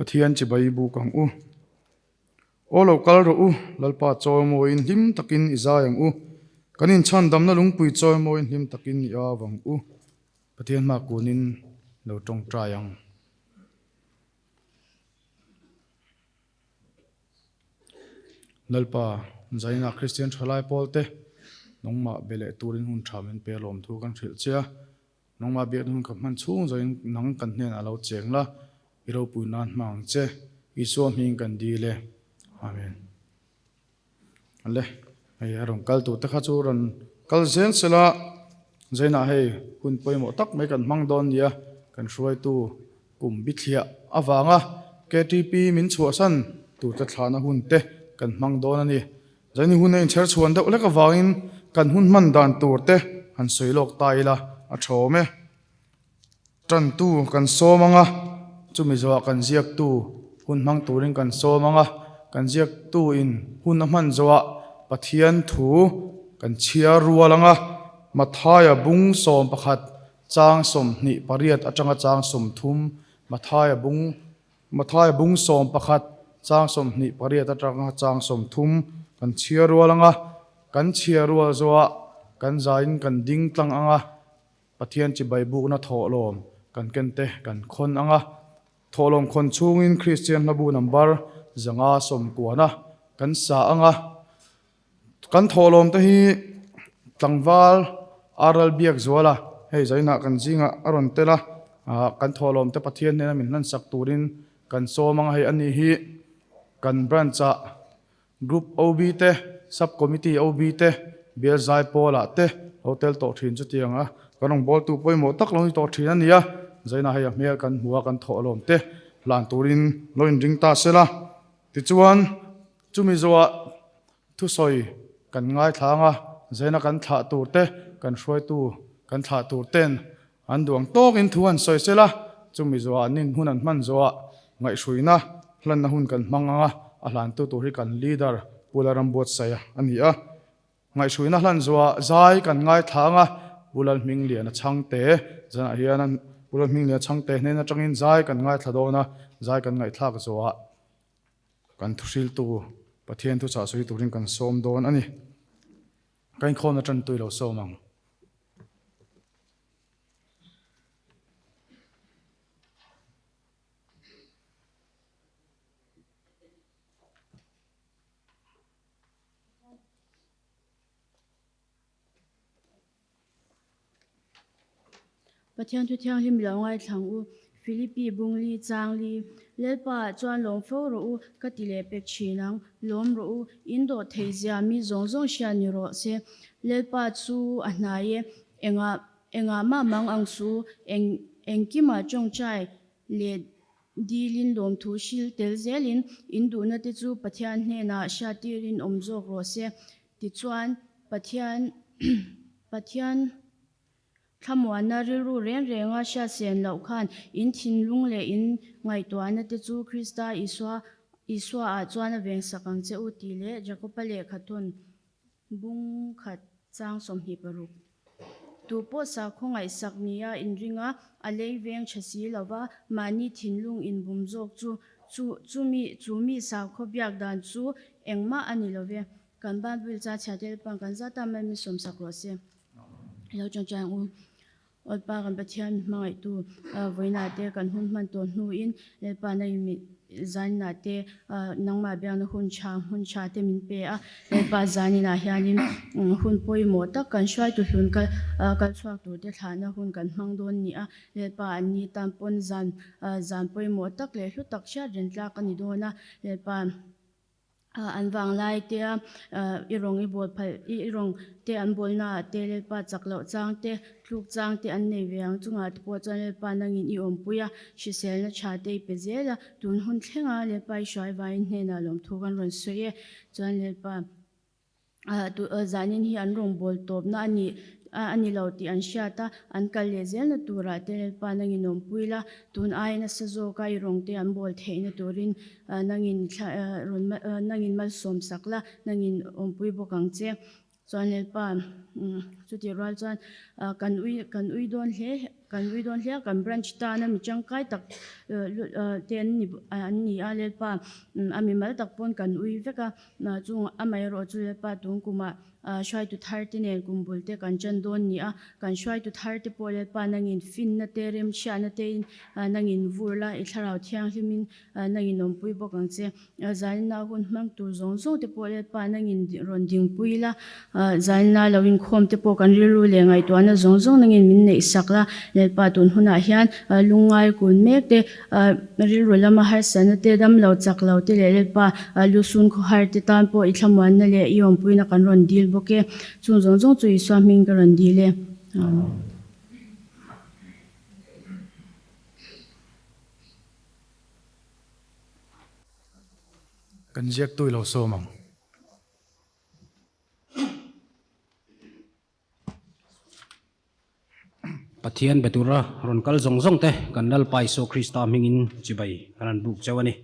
Pathian chi bai bu kang u o lokal ro u lalpa chaw mo in him takin izayang u kanin chan dam na lungpui chaw mo in him takin ya wang u Pathian ma kunin lo tong trayang lalpa zaina Christian thalai polte nongma bele turin hun thamen pelom thu kan thil chia nongma be hun kam man chung zain nang kan hnen alo chengla iro pu nan mang che iso ming kan dile amen alle ai arong kal tu ta kha chu ron kal zen sela zaina hei hun poimo tak mai kan mang don ya kan hruai tu kum bithia awanga KTP min chhuwa san tu ta thlana hun te kan mang don ani zaini hun in cher chuan deuh leka wangin kan hun man dan tur te han soilok taila a thawme tran tu kan somanga chumi zawa kan ziak tu hun mang turin kan somanga kan ziak tu in hun man zawa Pathian thu kan chia rualanga mathaya bung som pakhat chang som ni pariat atanga chang som thum mathaya bung som pakhat chang som ni pariat atanga chang som thum kan chia rualanga kan chia rual zawa kan zain kan ding tlang anga Pathian chi bai bu na tholom kan kente kan khon anga tholom khon chungin Christian na bu number zanga som kuana kan sa anga kan tholom te hi tlangwal aral biak zwala hei zaina kan jinga aron tela kan tholom te Pathian ne min nan sak turin kan somanga hei ani hi kan brancha group OB te sub committee OB te bel zai pola te hotel to thin chu tianga kanong bol tu poimo tak lo to thin ania zaina hei mel kan huwa kan tholom te lan turin loin ring ta sela ti chuan chumi zowa thu soi kan ngai thanga zaina kan tha tur te kan hruai tu kan tha tur ten an duang tok in thuan soi sela chumi zowa nin hunan man zowa ngai hruina hlan na hun kan manganga a hlan tu ri kan leader pularam bot saya ania ngai hruina hlan zowa zai kan ngai thanga bulal ming lian a changte zana hianan bulal ming lian changte hnen atangin zai kan ngai thladona zai kan ngai thlak zowa kan thusil tu Pathian tu cha soi turin kan som don ani kan khona tran tuilo somang Pathian tu thiang him lo ngai thang u Philippi bungli changli lelpa chuan lom fo ro u katile pek chinang lom ro u indo theizia mi zong shiani ro se lelpa chu anaye enga ma mang ang su engkima chong chai le dilin lom thu shil tel zelin indu na te chu Pathian hne na shatirin omjok ro se ti chuan Pathian thamwana riru renga sha sen lo khan in thin lung le in ngai twana te chu Krista iswa a chuan veng sakang che uti le jacopa le khathun bung khat chang som hi paru tu po sa khongai saknia in ringa alei veng chasi lawa mani thin lung in bum jok chumi sa khobyak dan chu engma ani love kan ban bil cha chatel pang kan za ta mi som sakro se lo chang u olpa kan Pathian mangai tu voina te kan hun man to hnu in lepa na mi zan na te nangma bya na hun cha te min pe a lepa zani na hianin hun poi mo tak kan shwai tu hun kal chhuak tu te thana hun kan mang don ni a lepa ani tampon zan poi mo tak le hlu tak sha ren tla kan ni dona lepa anwang lai te irong I bol phal irong te an bolna te lepa chaklo chang te thluk chang te an nei veang chunga te po chan lepa nangin I ompuya shisel na cha te pezela tun hun thlenga lepa I shwai vai hne na lom thu kan ron soye chan lepa tu zanin hi an rong bol top na ani lo ti an shata an kal le zel na tura te lepa nangin ompuila tun ai na sa zo ka irong te an bol theina turin nangin mal som sakla nangin ompui bokang che chuan lalpa chu ti ral chuan kan ui don hle kan branch ta na mi changkai tak ten ni an ni a lalpa ami mal tak pon kan ui veka chung amai ro chu lalpa tungkuma shwai tu thar te nen kumbulte kan chan don ni a kan shwai tu thar te po lalpa nangin fin na te rem sha na te in nangin vurla i tharau thiang hlimin nangin nom pui bokang che zalna hun hmang tur zong zong te po lalpa nangin ron ding puila zalna lawin khom te po kan rilu le ngai to na zong zong nangin min nei sakla lalpa tun huna hian lungai kun mek te rilu lama har san te dam lo chak lo te le lalpa lusun kho har te tan po i thamwan na le iom puina kan ron dil boke chung zong zong chu i swaming ka ron dile kan ziak tui lo so mang Pathian betura ron kal zong zong te kan dal pai so Krista mingin chibai kanan buk chawani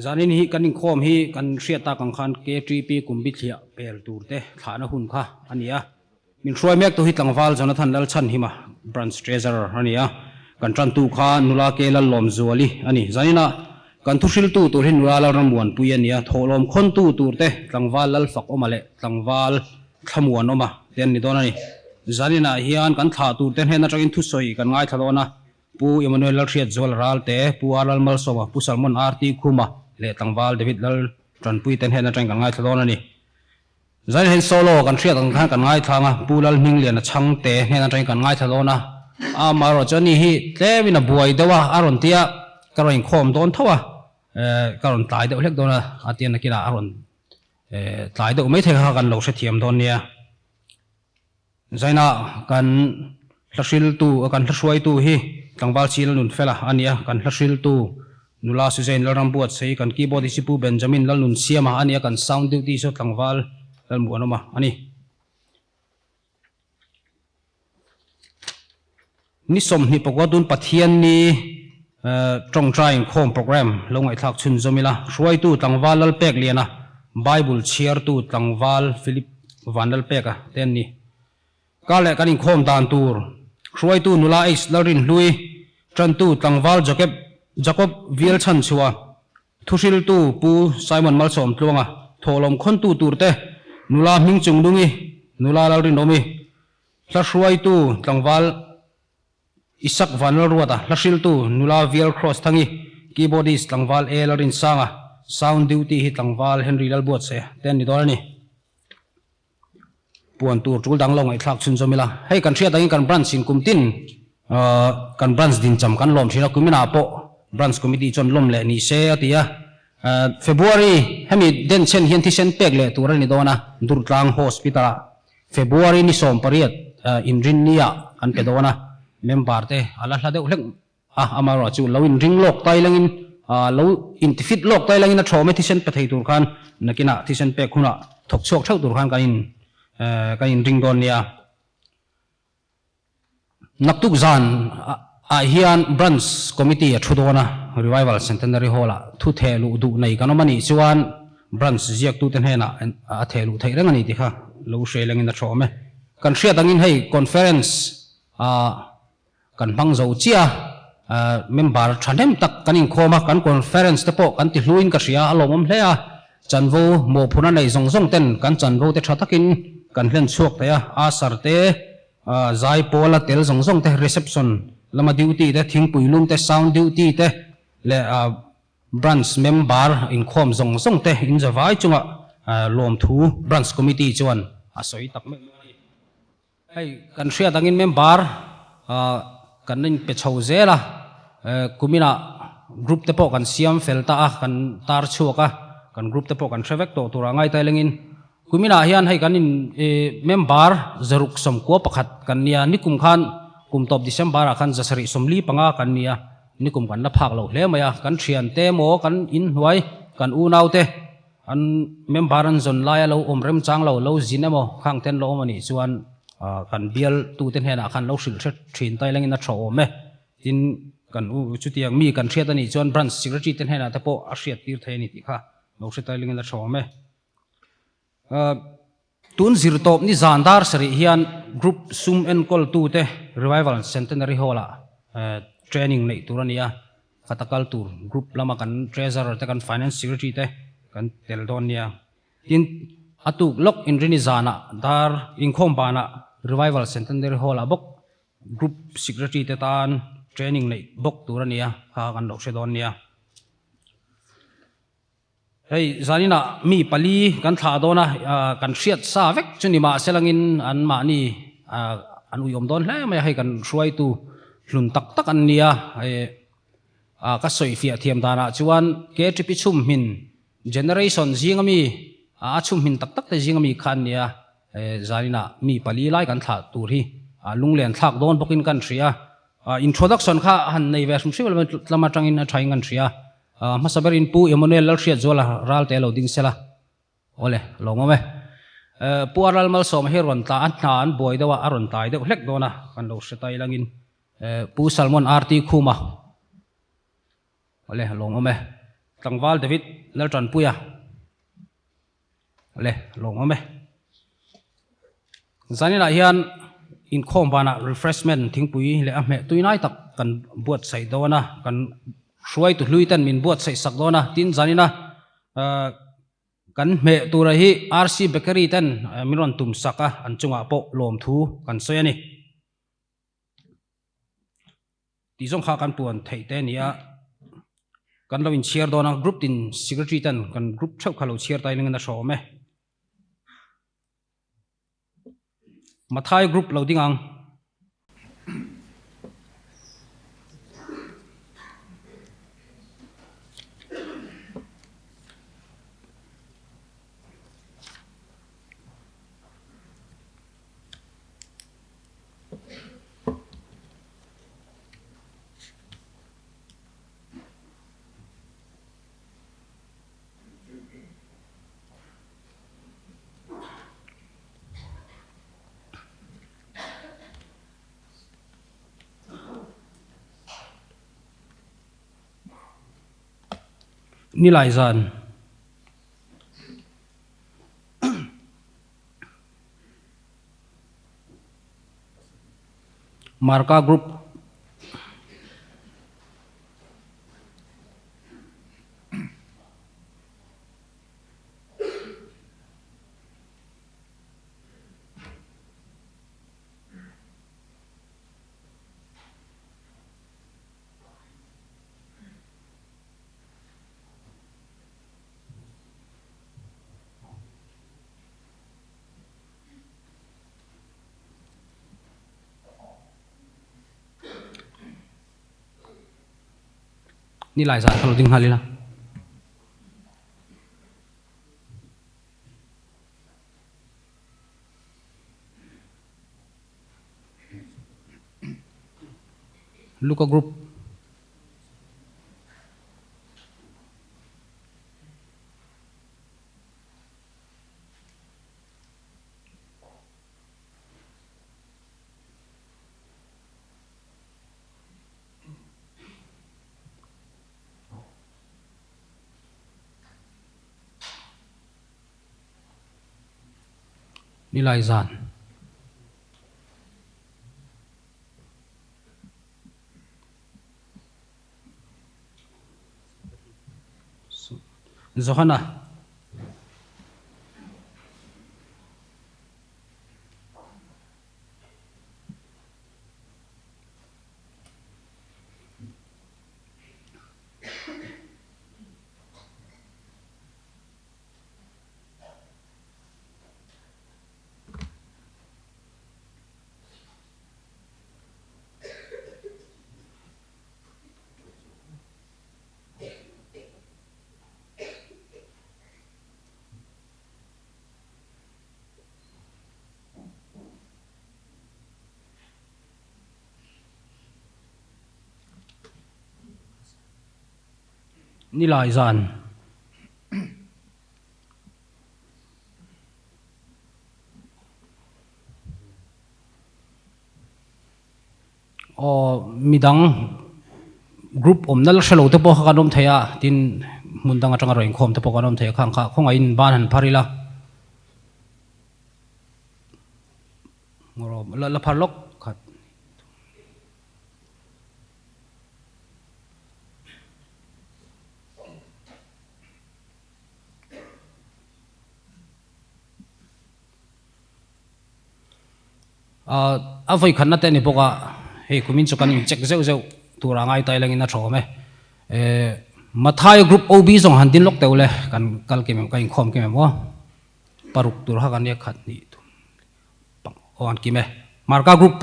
zanin hi kanin khom hi kan hriata kang khan K3P kumbit hia pel tur te thana hun kha ania min hruai mek to hi tlangwal Jonathan lal chan hima branch treasurer ania kan tran tu kha nula ke lal lom zuali ani zanina kan thusil tu tur hin nula lal ramuan pui ania tholom khon tu tur te tlangwal lal fak omale tlangwal thamuan oma ten ni donani zanina hian kan thla tur ten hena tangin thu soi kan ngai thalona pu Emmanuel lal riat zol ral te pu aral mal soma pu salmon arti khuma le tlangwal David lal tran pui ten hena tang kan ngai thalona ni zan hen solo kan riat ang khan kan ngai thanga pu lal ming lian chang te hena tang kan ngai thalona maro chani hi tlewina buai dewa aron tia karoin khom don thawa karon tlai de hlek dona atian nakina aron tlai de mai thekha kan lo se thiam don nia zaina kan hlasil tu kan hlashuai tu hi tlangwal chil nun fela ania kan hlasil tu nula suzain laram buat sei kan keyboard isipu Benjamin lal nun siama ania kan sound duty so tlangwal lal mu anoma ani ni som ni pokwadun pathian ni trong trying khom program longai thak chun zomila hruai tu tlangwal lal pek liana Bible cheer tu tlangwal Philip vanal peka ten ni kale kanin khom dan tur hruai tu nula is larin hlui tran tu tlangwal Jacob vial chan chuwa thusil tu pu Simon malsom tlunga tholom khon tu turte nula ming chungdungi nula larin omi hla hruai tu tlangwal Isak vanal ruata hlasil tu nula vial cross thangi keyboardist tlangwal e larin sanga sound duty hi tlangwal Henry lal buat se ten ni dorani puan tur tul dang long ai thak chun zomila hei kan thria dangin kan branch in kumtin kan branch din cham kan lom thina kumina po branch committee chon lom le ni se atia February hemi den chen hian thi sen pek le tur ani dona Durtlang hospital February ni som pariat in rin nia kan ke dona member te ala hla de hlek amaro chu lowin ring lok tai langin lo in fit lok tai langin a thome thi sen pe thei tur khan nakina thi sen pe khuna thok chok thau tur khan kain ring don nia naktuk zan hian branch committee thudona revival centenary hall thu thelu du nei kanomani chuan branch ziak tu ten hena a thelu thei rangani ti kha lo shelangin a thome kan hriat angin hei conference kan bang zo chia member thanem tak kanin khoma kan conference te po kan ti hluin ka ria alomom hlea chanvo mo phuna nei zong zong ten kan chanvo te thatakin kan hlen chuak te a sarte zai pola tel zong zong te reception lama duty te thing puilum te sound duty te le branch member in khom zong zong te in zawai chunga lom thu branch committee chuan a soi tak me hei kan hria dangin member kan nin pe chho zela kumina group te po kan siam felta kan tar chuaka kan group te po kan threvek to turangai tailengin kumina hian hei kanin member zaruk som ko pakhat kan nia nikum khan kum top December khan jasari somli panga kan nia nikum kan na phak lo hle maya kan thian te mo kan in huai kan u nau te an member an zon lai lo omrem chang lo zinemo khang ten lo mani chuan kan bial tu ten hena khan lo sil thin tai langin a tho me tin kan u chutiang mi kan thriat ani chuan branch secretary ten hena te po a hriat tir thei ni ti kha lo hriat tai langin a tho me tun zirtop ni zandar sari hian group sum and call tu te revival centenary hall training nei turania katakal tur group lama kan treasurer te kan finance secretary te kan teldon nia tin atuk lok in rini zana dar inkhom bana revival centenary hall bok group secretary te tan training nei bok turania ha kan dok sedon nia hey zanina mi pali kan tha dona kan hriat sa vek chuni ma selangin an ma ni an uyom don hle mai hai kan hruai tu hlun tak tak an nia ka soi fia thiam dana chuan ke tripi chum min generation zingami chum min tak tak te zingami khan nia zanina mi pali lai kan tha tur hi lunglen thak don bokin kan thria introduction kha han nei ve sum sibel lama tangin a thaing kan thria masaberin pu Emmanuel lalria zola ral te lo ding sela ole longome puaral mal som heron ta an na an boy dawa aron tai de hlek dona kan lo setai langin pu salmon arti khuma ole longome tangwal david laltran puya ole longome zanina hian in khom bana refreshment thingpui le a me tuinai tak kan buat sai dona kan hruai tu hlui tan min buat sai sak dona tin zanina kan me tura hi RC bakery tan miron tum saka an chunga po lom thu kan soyani ti jong kha kan puan thei te nia kan lo in share dona group tin secretary tan kan group thau khalo share tai linga na so me mathai group lo dingang nilai zan marka group nilai zan khalo ding halila Luka group nilai zan Zohana nilai zan midang group omnal shalo te po kanom thaya tin mundang atanga roing khom te po kanom thaya khang kha khonga in ban han pharila ngoro la pharlok khat a voi khanna te ni boka he kumin chukan in check zeu zeu tura ngai tai langin na thome mathai group ob zong han din lok teule kan kal ke mem kain khom ke mem wa paruk tur ha kan ye khat ni tu pang on ki me marka group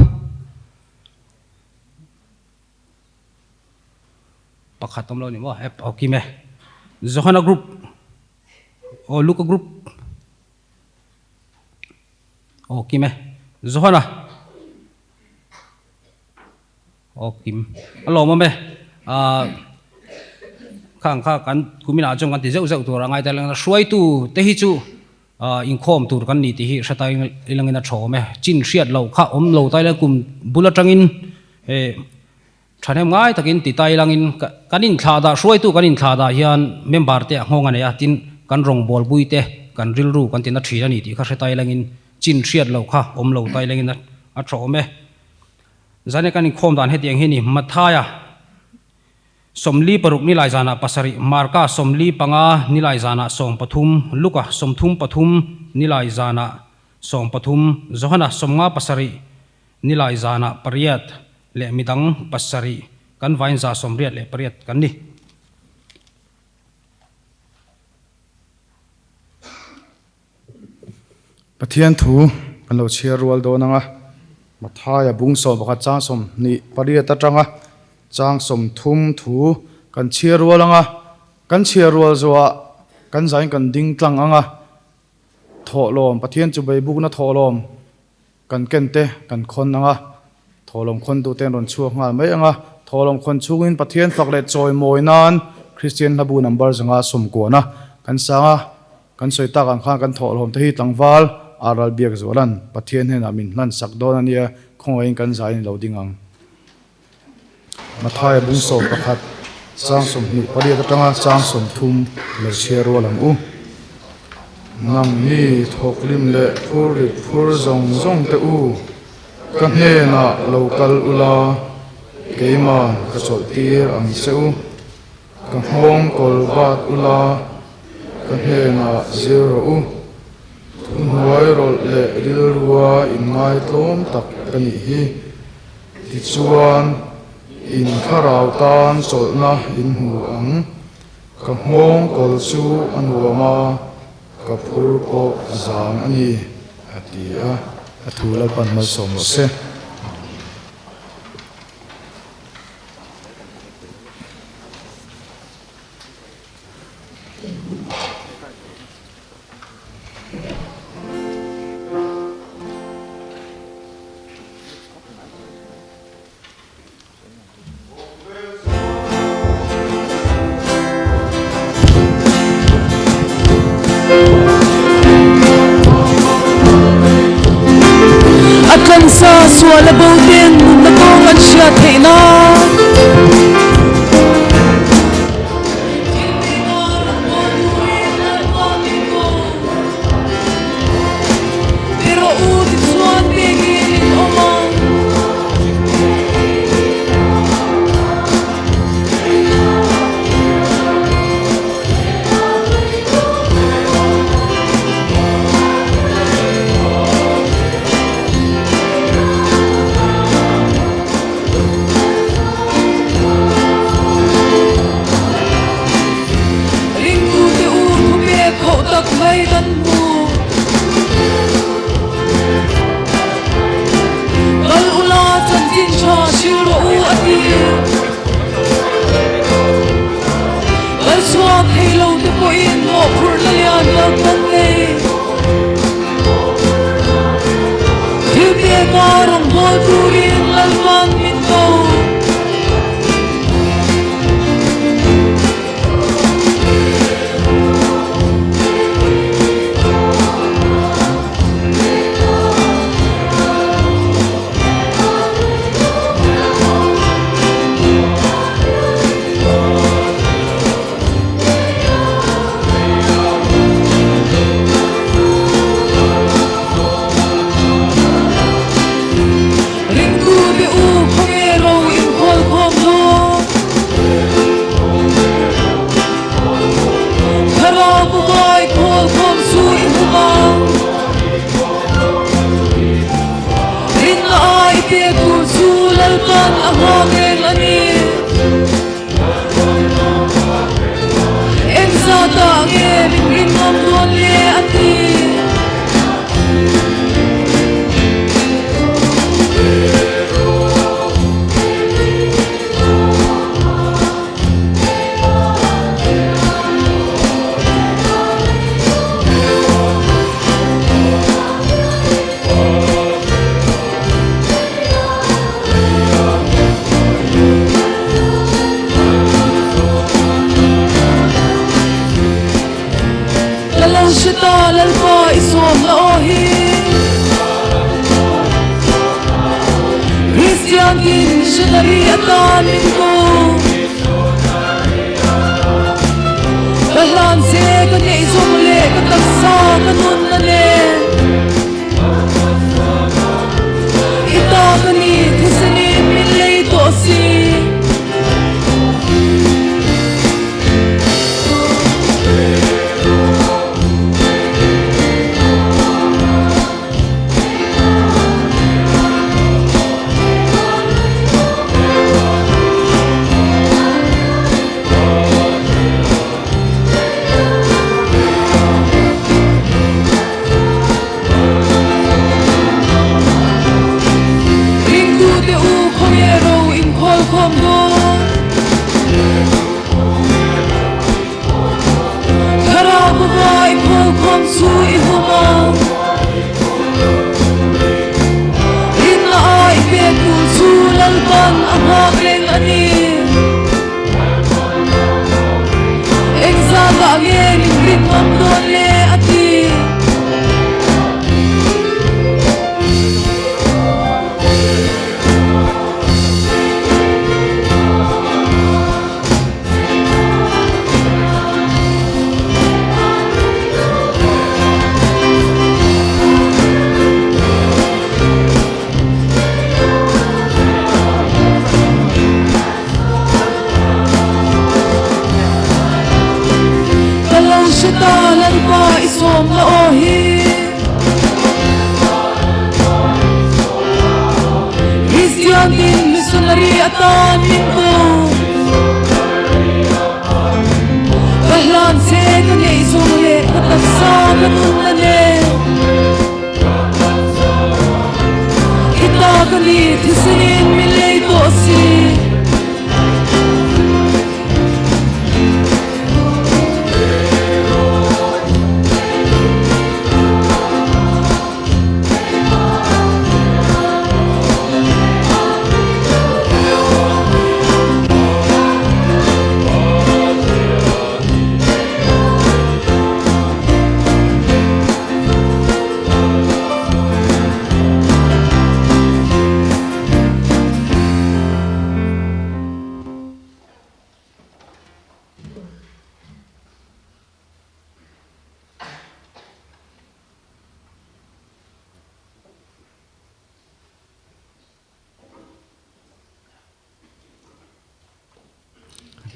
pakhat tom lo ni mo ep o ki me zohana group o luka group o ki me zohana o kim alo mo me khang kha kan kumina jong kan ti zeu zeu tur angai ta lang suai tu te hi chu in khom tur kan ni ti hi satai ilang ina thome chin hriat lo kha om lo tai la kum bula tangin e thanem ngai takin ti tai langin kanin thla da suai tu kanin thla da hian member te ngong ania tin kan rong bol bui te kan ril ru kan tin na thira ni ti kha satai langin chin hriat lo kha om lo tai langin a thome zane kanin khom dan he tiang he ni mathaya somli paruk ni lai jana pasari marka somli panga ni lai jana som pathum luka somthum pathum ni lai jana som pathum zohana somnga pasari ni lai jana pariat le midang pasari kan vain za somriat le pariat kan ni pathian thu kan lo chia rual do nanga mathaya bung so baka cha som ni pariat atanga chang som thum thu kan chia rual anga kan chia rual zoa kan zain kan ding tlang anga tholom pathian chu bai buk na tholom kan kente kan khon anga tholom khon tu ten ron chuak ngal mai anga tholom khon chungin pathian fakle choi moinan christian labu number zanga som ko na kan sanga kan soita kan kha kan tholom te hi tlangwal aral biak zolan pathian hen amin nan sak don ania khongain kan zain lo dingang mathai bung so pakhat chang som ni pari ta tanga chang som thum le chero lang u nang ni thoklim le phur zong zong te u ka hne na local ula keima ka chol tir ang cheu ka hong kol bat ula ka hne na zero u huai rol le ril ruwa in ngai tlom tak kani hi ti chuan in kharau tan solna in hu ang ka hmong kol chu anuama ka phur ko zang ani atia athula pan mal som se sa suala bautin na kong at siya tina pero ulit suan bigin omang Christian in missionary atanin ko Bahlan se ka nei zong le ka taksa ka nun na le Ita ka ni thisanin min lei to si Christian din missionary atanin ko Bahlan se ka nei zong le ka taksa ka nun na le Ita ka ni thisanin min lei to si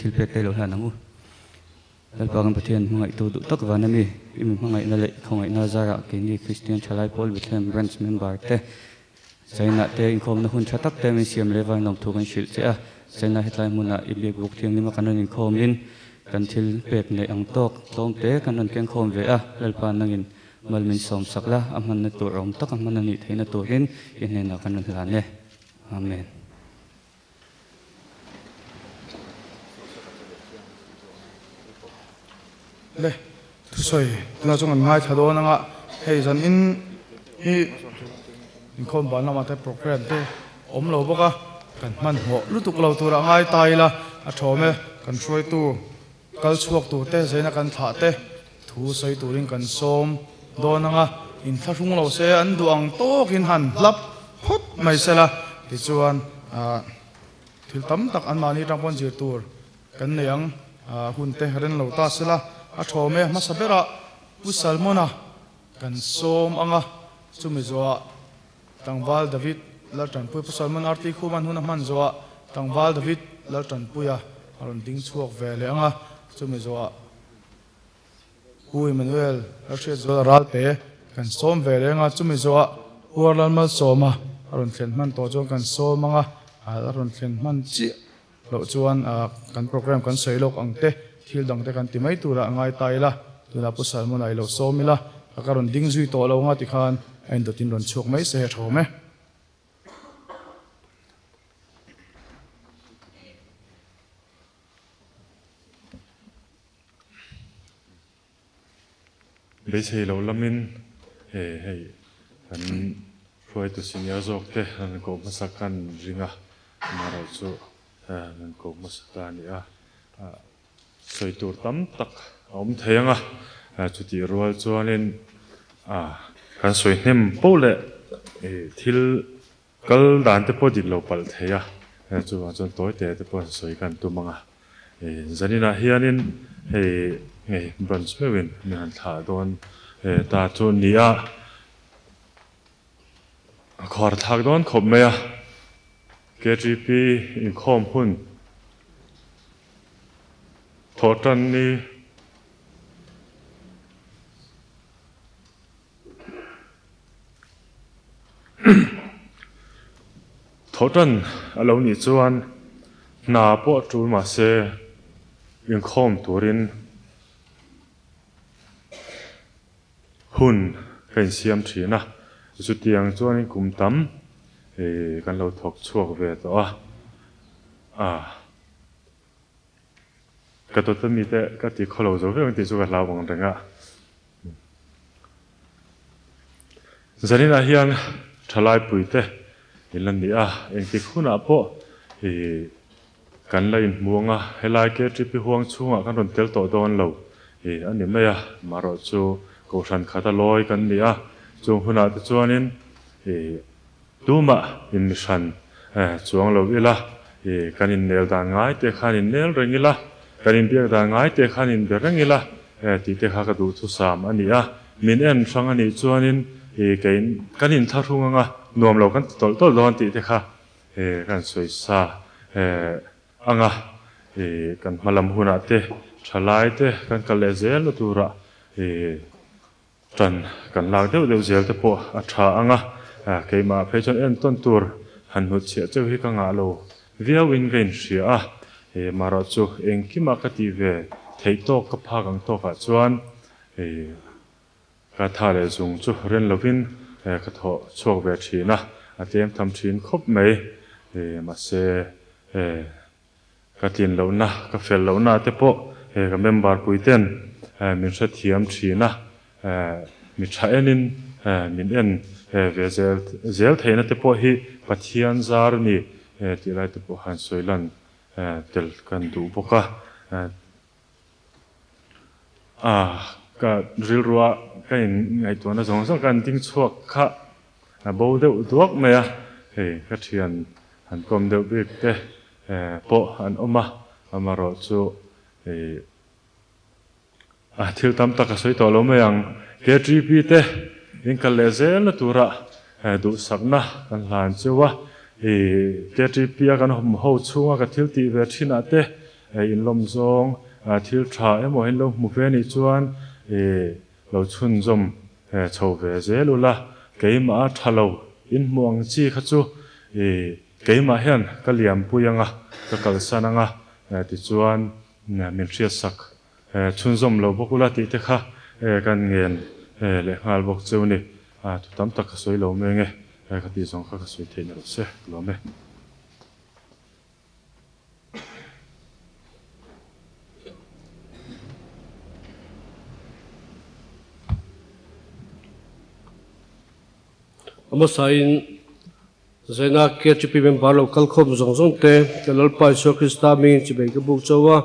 thil pek te lo hlan angu lalpa kan pathian hmangai tu duh tak van ami imi hmangai na lei khongai na zara ke ni Christian Chalai Paul Bethlehem branch member te zaina te inkhom na hun thatak te min siam lewai nom thu kan shil che a zaina hetlai muna ibek buk thiang ni ma kanon in khom in kan thil pek nei ang tok tom te kanon keng khom ve a lalpa nangin malmin som sakla amhan na tur rom tak amhan ani theina tur hin in na kanon hlan le amen le thu soi na chung an ngai thado na nga hei zan in hi in khom ban na ma te program te om lo boka kan man ho lutuk lo tur ngai tai la a thome kan soi tu kal chuak tu te zeina kan tha te thu soi turin kan som do na nga in tharung lo se an duang tok in han lap phot mai sela ti chuan thil tam tak an mani tang pon jir tur kan neyang hun te ren lo ta sela a thome ma sabera pusalmona kan som anga chumi zoa tangwal David laltan pui pusalmon arti khuman hun man zoa tangwal David laltan puya aron ding chuak vele anga chumi zoa hu Emmanuel lashe zoa ralte kan som vele anga chumi zoa huarlan mal soma aron thlen man to jong kan som anga aron thlen man chi lo chuan kan program kan seilok angte thil dang te kan timai tura ngai taila tuna pusalmon ai lo somila akaron ding zui to lo nga ti khan en do tin ron chuk mai se thome bây giờ lâu lắm mình hey anh phơi tu senior zok te anh có masakan ringa mà rồi số anh có masakan ya soi tur tam tak om thayanga chu ti rual chuanin kan soi hnem pole thil kal dan te po dik lo pal theya chu wa chon toy te te po soi kan tu manga zanina hianin hei brunch mewin ni han tha don ta chu nia khor thak don khop meya KGP in khom hun thotan ni thotan alo ni chuan na po tu ma se in khom turin hun kan siam thina chu tiang chuan in kum tam kan lo thok chuak ve to ka to mi te ka ti kholo zo ve ti chu ka lawang renga zanina hian thalai puite ilan ni en ki khuna po kan la in muanga helai ke tripi huang chunga kan ron tel to don lo ani meya maro chu ko ran khata loi kan ni chung huna te chuanin tuma in mission chuang lo ila kanin nel dan ngai te khanin nel rengila kanin biak dan ngai te khanin berengila ti te kha ka du thu sam ani min en sang ani chuanin kain kanin tharunga nuam lo kan tol tol don ti te kha kan soi sa anga kan malam huna te thalai te kan kalezel tura tran kan lag deuh zel te po a tha anga keima phechon en ton tur han hu chia cheu hi ka nga lo via win gain ria maro chu engkima ka ti ve theito ka phagang to ka chuan ka thale zung chu ren lovin ka tho chok ve thina atem tham thin khop mai ma se ka tin lo na ka fel lo na te po ka member puiten min sa thiam thina mi thaenin min en ve zel theina te po hi pathian zar ni ti lai te po han soilan tel kan du boka ka ril ruwa ka in ngai to na zong kan ting chuak kha bo deuh duak maya ka thian han kom deuh bik te po an oma amaro chu thil tam taka soi to lo mayang KGP te in ka lezel na tura du sakna kan hlan chewa KGP kan hom ho chunga ka thil ti ve thina te in lom zong thil tha emo in lo mu ve ni chuan lo chun zom chho ve zelula keima thalo in muang chi kha chu keima hian ka liam puyanga ka kal sananga ti chuan min ria sak chun zom lo bokula ti te kha kan ngen le ngal bok cheu ni tu tam tak ka soi lo me nge ka ti zong kha ka soi thein ro se lo me Amasain zaina KGP member local khom zong te kalal pai so Krista mi chibe ke buk chawa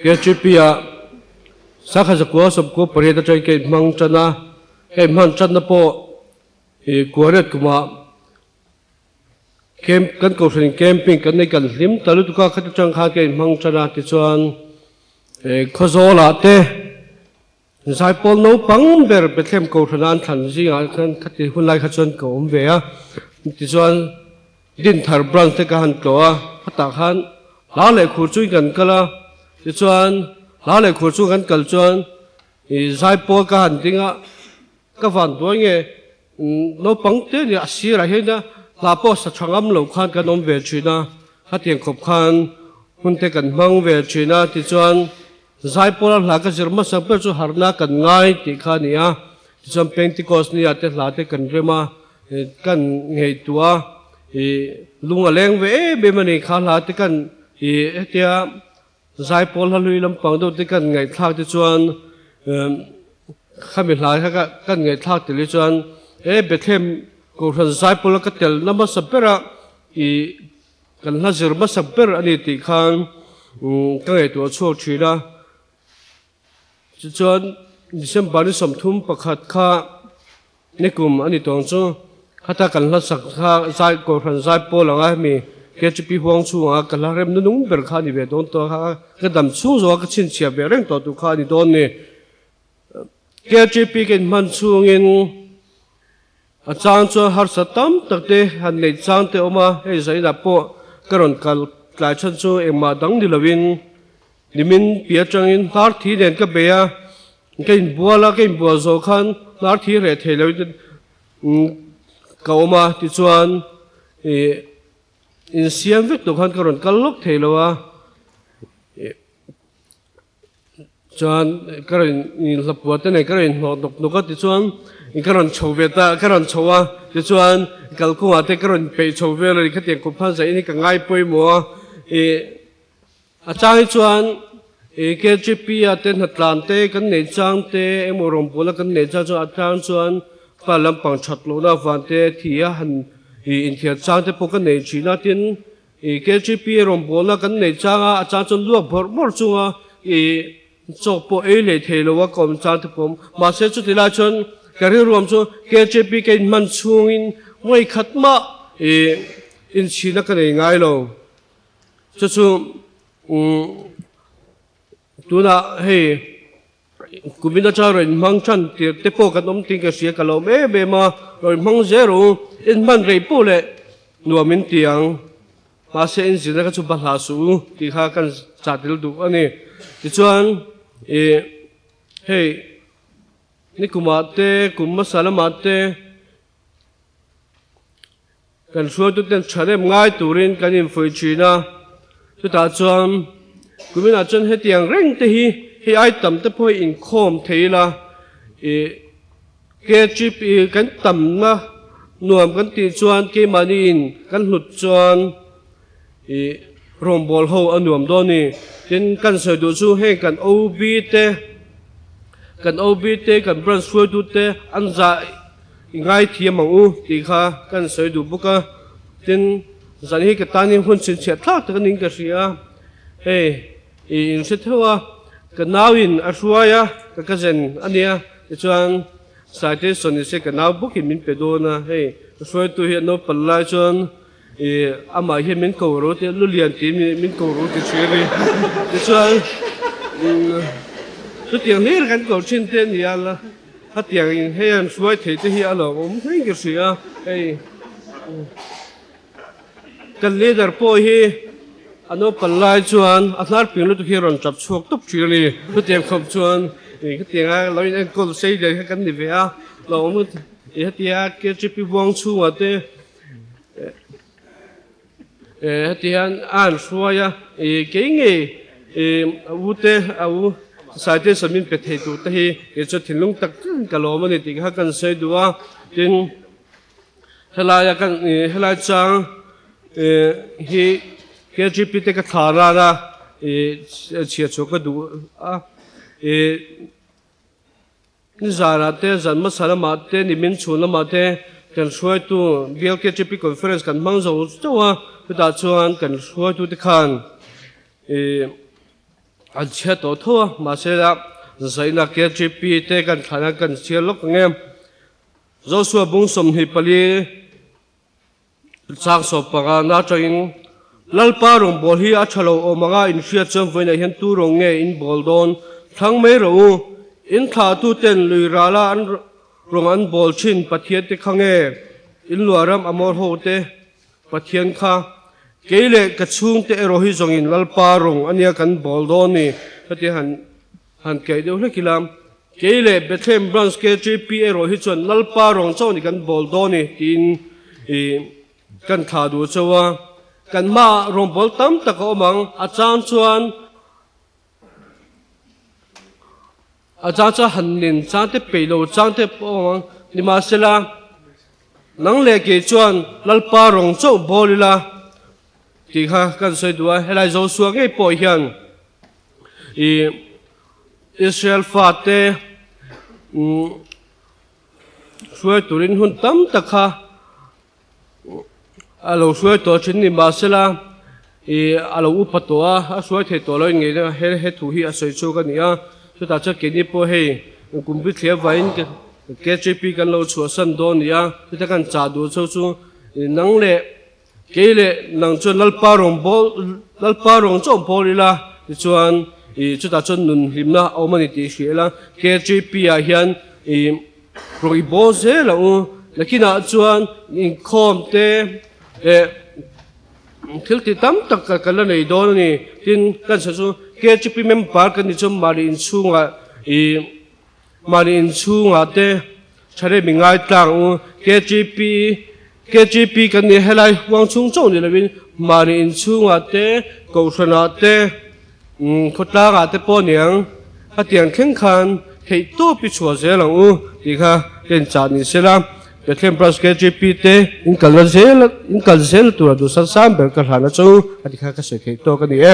KGP ya sakha zakwa sab ko pareda chai ke mang chana ke man chana po kuaret kuma kem kan ko thrin camping kan nei kan lim talu tu ka khat chang kha ke mang chana ti chuan khozola te sai pol no pang ber bethlem ko thran than zinga kan khati hunlai kha chon ko ve a ti chuan din thar branch te ka han to a hata khan la le khur chui kan kala ti chuan la le khur chu kan kal chuan sai pol ka han dinga ka van do nge no pang te ni asi ra he na la po sa changam lo khan ka nom ve china hatiang khop khan hun te kan mang ve china ti chuan zai pola la ka zirma sampe chu harna kan ngai ti khania cham pentecost ni ate la te kan rema kan ngei tua lunga leng ve be mani kha la te kan etia zai pola lui lam pang do te kan ngai thak te chuan khami la kha kan ngai thak te le chuan bethem ko ran zai pola ka tel nama sapera kan la zirma samper ani ti khan ka ngai tua chu thina chuan December ni somthum pakhat kha nikum ani tong chu hata kan la sak kha zai ko ran zai po langa mi ke chi pi huang chu nga kan la rem nung ber kha ni ve don to ha ka dam chu zo ka chin chia be reng to tu kha ni don ni ke chi pi ken man chu ngin a chang chu har sa tam tak te han nei chang te oma he zai da po karon kal klai chan chu ema dang ni lovin nimin pia changin har thi den ka be ya kein buala kein bua zo khan har thi re the lo ka oma ti chuan in siam vek to khan karon kal lok the lo wa chuan karon in la pu te nei karon no ka ti chuan in karon chove ta karon chowa ti chuan kal ku ate karon pe chove lo kha te ko pha zai ni ka ngai poi mo a chang chuan ke GP aten hatlan te kan nei chang te emorom bola kan nei cha chu a chang chuan pa lampang that lo na van te thia han in thia chang te po kan nei china tin ke GP rom bola kan nei chang a chang chun luak bor mor chunga chok po le thelo wa kom chang te pom ma se chu tila chun kari rom chu ke GP ke man chungin moi khatma in china kan nei ngai lo chu tuna hei kumina cha rồi mang chan te po kan om ting ka sia ka lo be ma rồi mang zero in man rei po le nuwa min tiang ma se in zina ka chu ba la su ti kha kan cha dil du ani ti chuan hei ni kumate kumma salamate kan suwa tu ten chane ngai turin kan in foi china tu ta chuan kumina chen he tiang reng te hi ai tam te phoi in khom theila ke chip kan tam na nuam kan ti chuan ke mani in kan hlut chuan rom bol ho anuam do ni tin kan se du chu he kan OB te kan brand suai tu te an za ngai thiam u ti kha kan se du buka tin zan hi ka tani hun chin che thak ta ning ka sia hey in se thwa ka nawin ashwaya ka zen ania chuan saite soni se ka naw bukin min pedona hey shoi tu hi no pallai chuan ama hi min ko ro te lulian ti min ko ro te chiri chuan tu tiang lir kan ko chin te ni ala ha tiang in he an shoi the te hi ala om hring ke sia hey kan leader po hi ano pallai chuan atlar pinglu tu hiron chap chok tuk chiri tu tiang khop chuan cái tiếng á nói anh cô xây dựng cái căn này về á là ông ấy tia cái chip vong chu à thế tiếng an xua ya cái nghề u te u sai te sớm biết thế tu thế cái cho thiên lung tắc cái lỗ mà này tiếng hát căn xây đua tiếng helai ya căn helai chang hi cái chip te cái thà ra chia cho cái đu à zara te zan masala ma te nimin chuna ma te kan shoi tu BLKGP conference kan mang zo chawa ta chuan kan shoi tu te khan a che to tho ma se la zaina KGP te kan thana kan chia lok ngem zo su bung som hi pali chak so panga na chain lalpa rong bol hi a chalo o manga in sia chom voina hian tu rong nge in bol don thang me ro in tha tu ten lui rala an rong an bol chin pathian te khange in luaram amor ho te pathian kha keile ka chung te ro hi zong in lalpa rong ania kan bol don ni pati han ke de hle kilam keile Bethlehem branch KGP ro hi chon lalpa rong chaw ni kan bol don ni tin kan tha du chawa kan ma rong bol tam tak omang achan chuan acha cha hanin cha te peilo chang te pawang ni ma sela nang le ke chuan lalpa rong chaw bolila ti kha kan soi dua helai zo suang ei po hian Israel fa te suai turin hun tam takha alo suai to chin ni ma sela alo upatoa a suai the to loi nge he thu hi a soi chu ka nia chu ta cha ke ni po he kum bi thia vain ke KJP kan lo chua san do nia ta kan cha du chu chu nang le ke le nang chu lalpa rong chom bol la ti chuan chu ta chun nun himna omani ti hriela KJP a hian roi bo ze la u lakina chuan in khom te thil ti tam tak ka la nei do ni tin kan sa chu KJP member kan ni chum mari in chunga te chare mingai tlang u KJP kan ni helai wang chung chong ni lawin mari in chunga te ko thana te khotla ga te po niang atiang kheng khan thei to pi chua ze lang u ti kha ten cha ni sela Bethlehem Plus KJP te in kal zel tu du san sam ber ka hana chu ati kha ka se khei to ka ni e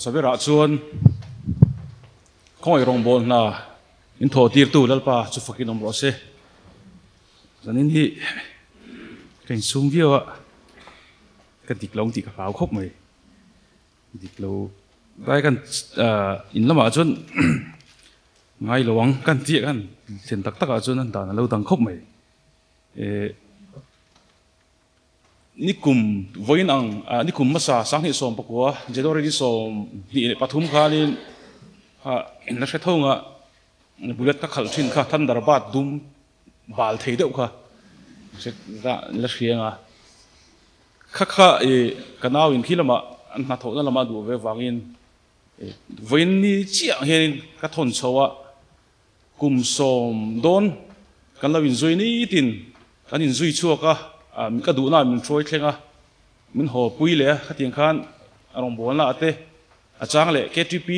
sabera chuan khoi rong bol na in tho tir tu lalpa chu fakin om ro se zanin hi kan sum viewa ka dik long ti ka phau khop mai dik lo bai kan in lama chuan ngai lowang kan ti kan chen tak tak a chuan an dan lo dang khop mai nikum voin ang nikum masa sang hi som pakwa jedori gi som ni pathum khalin in la thonga bulet ka khal thin kha thandar bat dum bal thei deuh kha se da la hrianga kha kanaw in khilama an na thona lama du ve wangin voin ni chiang henin ka thon chowa kum som don kan lawin zoi ni tin kan in zui chuaka ka du na min troi thlenga min ho pui le khating khan arong bol na ate achang le KTP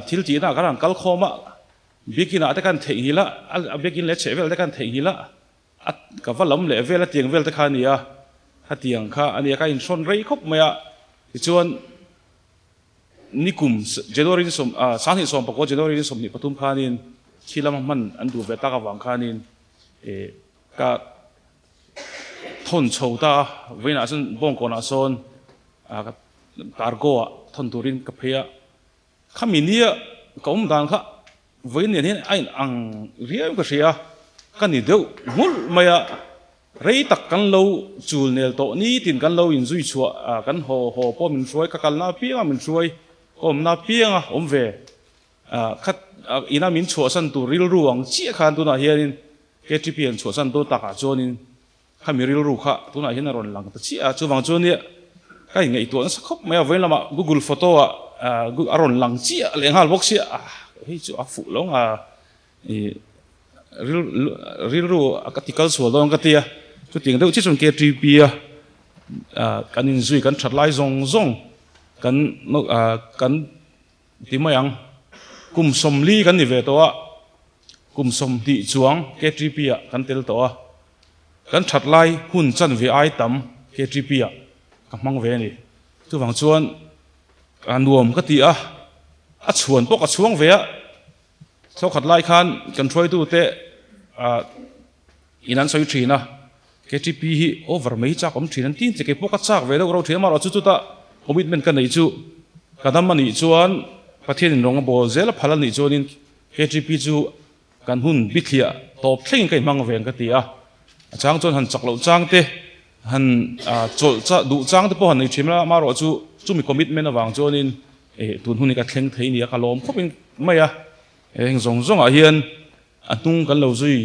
thil ti na kan kal khoma bikina ate kan thei hila bikin le chevel te kan thei hila ka valam le vela tiang vel te khania hatiang kha ani ka in son rei khop maya chuan nikum jedori som sang hi som pako jedori som ni patum khanin khilam man an du ve ta ka wang khanin ka thon chouta veina san bong kona son targo thon turin ka phia khaminia kaum dan kha vein ne ain ang riam ka ria kan ni deu mul maya rei tak kan lo chul nel to ni tin kan lo in zui chua kan ho po min roi ka kal na pianga min roi om na pianga om ve khat ina min chua san tu ril ruang chi khan tu na hianin KTP an chua san tu taka chonin khamiril ru kha tuna hin ron lang ta chi chu wang chu ni kai ngei to sa khop mai vein lama Google photo aron lang chi le hal box chi hi chu afu long ril ru article so long ka tia chu ting deu chi chun KTP kan in zui kan thatlai zong kan no kan ti mayang kum somli kan ni ve to kum som ti chuang KTP kan tel to kan thatlai hun chan ve ai tam KTP ka mang ve ni chu wang chuan nuam ka ti a chuan pok a chuang ve so khatlai khan kan throi tu te inan soi thina KTP hi over mei chak om thinan tin che ke pok a chak ve lo ro thema ro chu ta commitment kan nei chu kadam ani chuan pathian in rong bo zel phalan ni chuanin KTP chu kan hun bithia top thleng kai mang ve ka ti chang chon han chaklo chang te han chol cha du chang te po han nei thimla ma ro chu mi commitment awang chonin tun huni ka thleng thei ni ka lom khopin maya heng zong a hian atung kan lo zui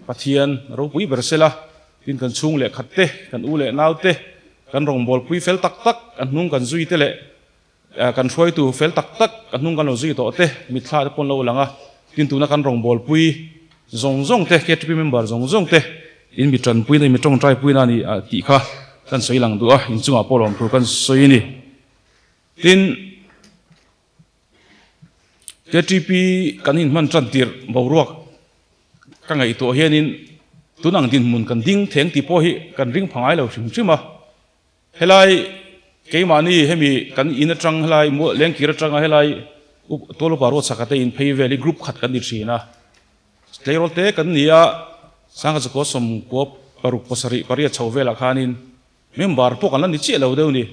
pathian ro pui bersela tin kan chung le khatte kan u le nau te kan rong bol pui fel tak kan nung kan zui te le kan throi tu fel tak kan nung kan lo zui to te mi thla te pon lo langa tin tu na kan rong bol pui zong te KTP member zong te in mi tran pui nei mi tong trai pui na ni ti kha kan soi lang du in chunga polom phur kan soi ni tin KTP kan in man tran tir boruak ka ngai to hianin tunang din mun kan ding theng ti po hi kan ring phangai lo hrim hrim helai keimani hemi kan in atang helai mo leng kira tanga helai tolo paro sakate in phei veli group khat kan ni thina tlerol te kan nia sang ka ko som ko paruk pasari paria chawvela khanin member po kan ni chi lo deu ni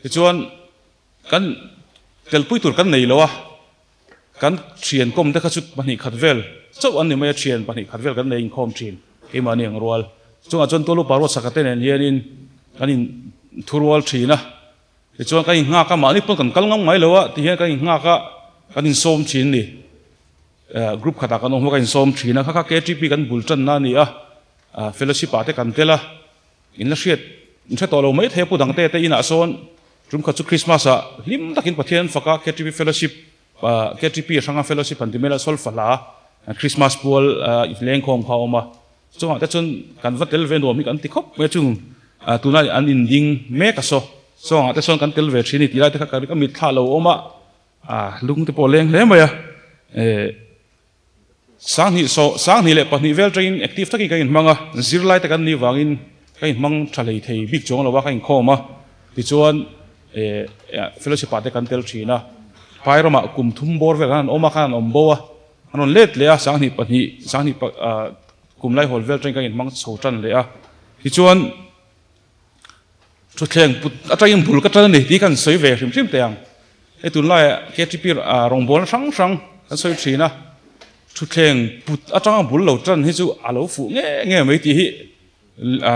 ti chuan kan telpui tur kan nei lowa kan thian kom de kha chut bani khatvel chau an ni mai thian bani khatvel kan nei khom thin ke mani ang rual chunga chon tolu parwa sakate nen hianin kanin thurwal thina ti chuan kan nga ka mani pon kan kalngam ngai lowa ti hian kan nga ka kanin som thin ni group khata kan ho kan som thina kha kha KTP kan bulchan na ni a fellowship ate kan tela in la hriat in tha tolo mai the pu dang te ina son rum kha chu Christmas a lim takin pathian faka KTP fellowship KTP sanga fellowship an dimela sol fala Christmas pol leng khom khawma chunga ta chun kan vatel ve no mi kan ti khop me chung tuna an in ding me ka so nga ta son kan tel ve thini ti lai ta ka mi tha lo oma lung te pol leng le ma ya sang ni le pani vel train active takin kain manga zir lai ta kan ni wangin kain mang thalei thei big chong lo wa kain khoma ti chuan fellowship ate kan tel thina pairoma kum thum bor vel kan oma kan ombowa anon let le a sang ni kum lai hol vel train kain mang so tan le a ti chuan chu thleng put atrain bul ka tan ni ti kan soi ve hrim hrim teang e tun lai KTP rong bol sang kan soi thina thu thleng put atang bul lo tran hi chu alo fu nge mai ti hi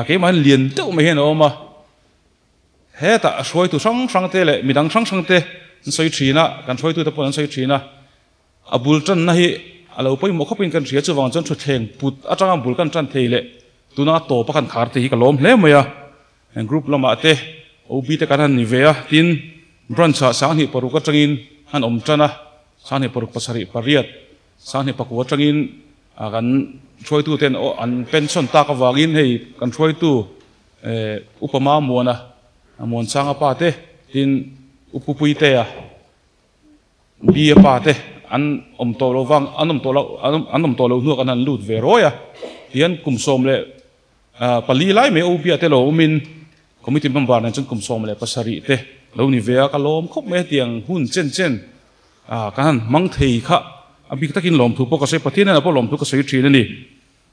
ke man lian teu mai hen oma he ta soi tu sang te le midang sang te soi thina kan soi tu ta pon soi thina a bul tran na hi alo poi mo khopin kan ria chu wang chon thu thleng put atang bul kan tran theile tuna to pa kan khar te hi ka lom hle maya group lama te OB te kan ni ve a tin branch sa ni paru ka tangin han om trana sa ni paru pasari pariat sang ni pakwa tangin kan throi tu ten an pension ta ka wangin hei kan throi tu upama mona mon sanga pa te tin upupui te a bi pa te an om to lo wang anom to lo nu kan an lut ve roya hian kum som le pali lai me obi ate lo min committee member nan chun kum som le pasari te lo ni ve ka lom khop me tiang hun chen kan mang thei kha abik takin lom thu po ka sei pathian na po lom thu ka sei thrin ani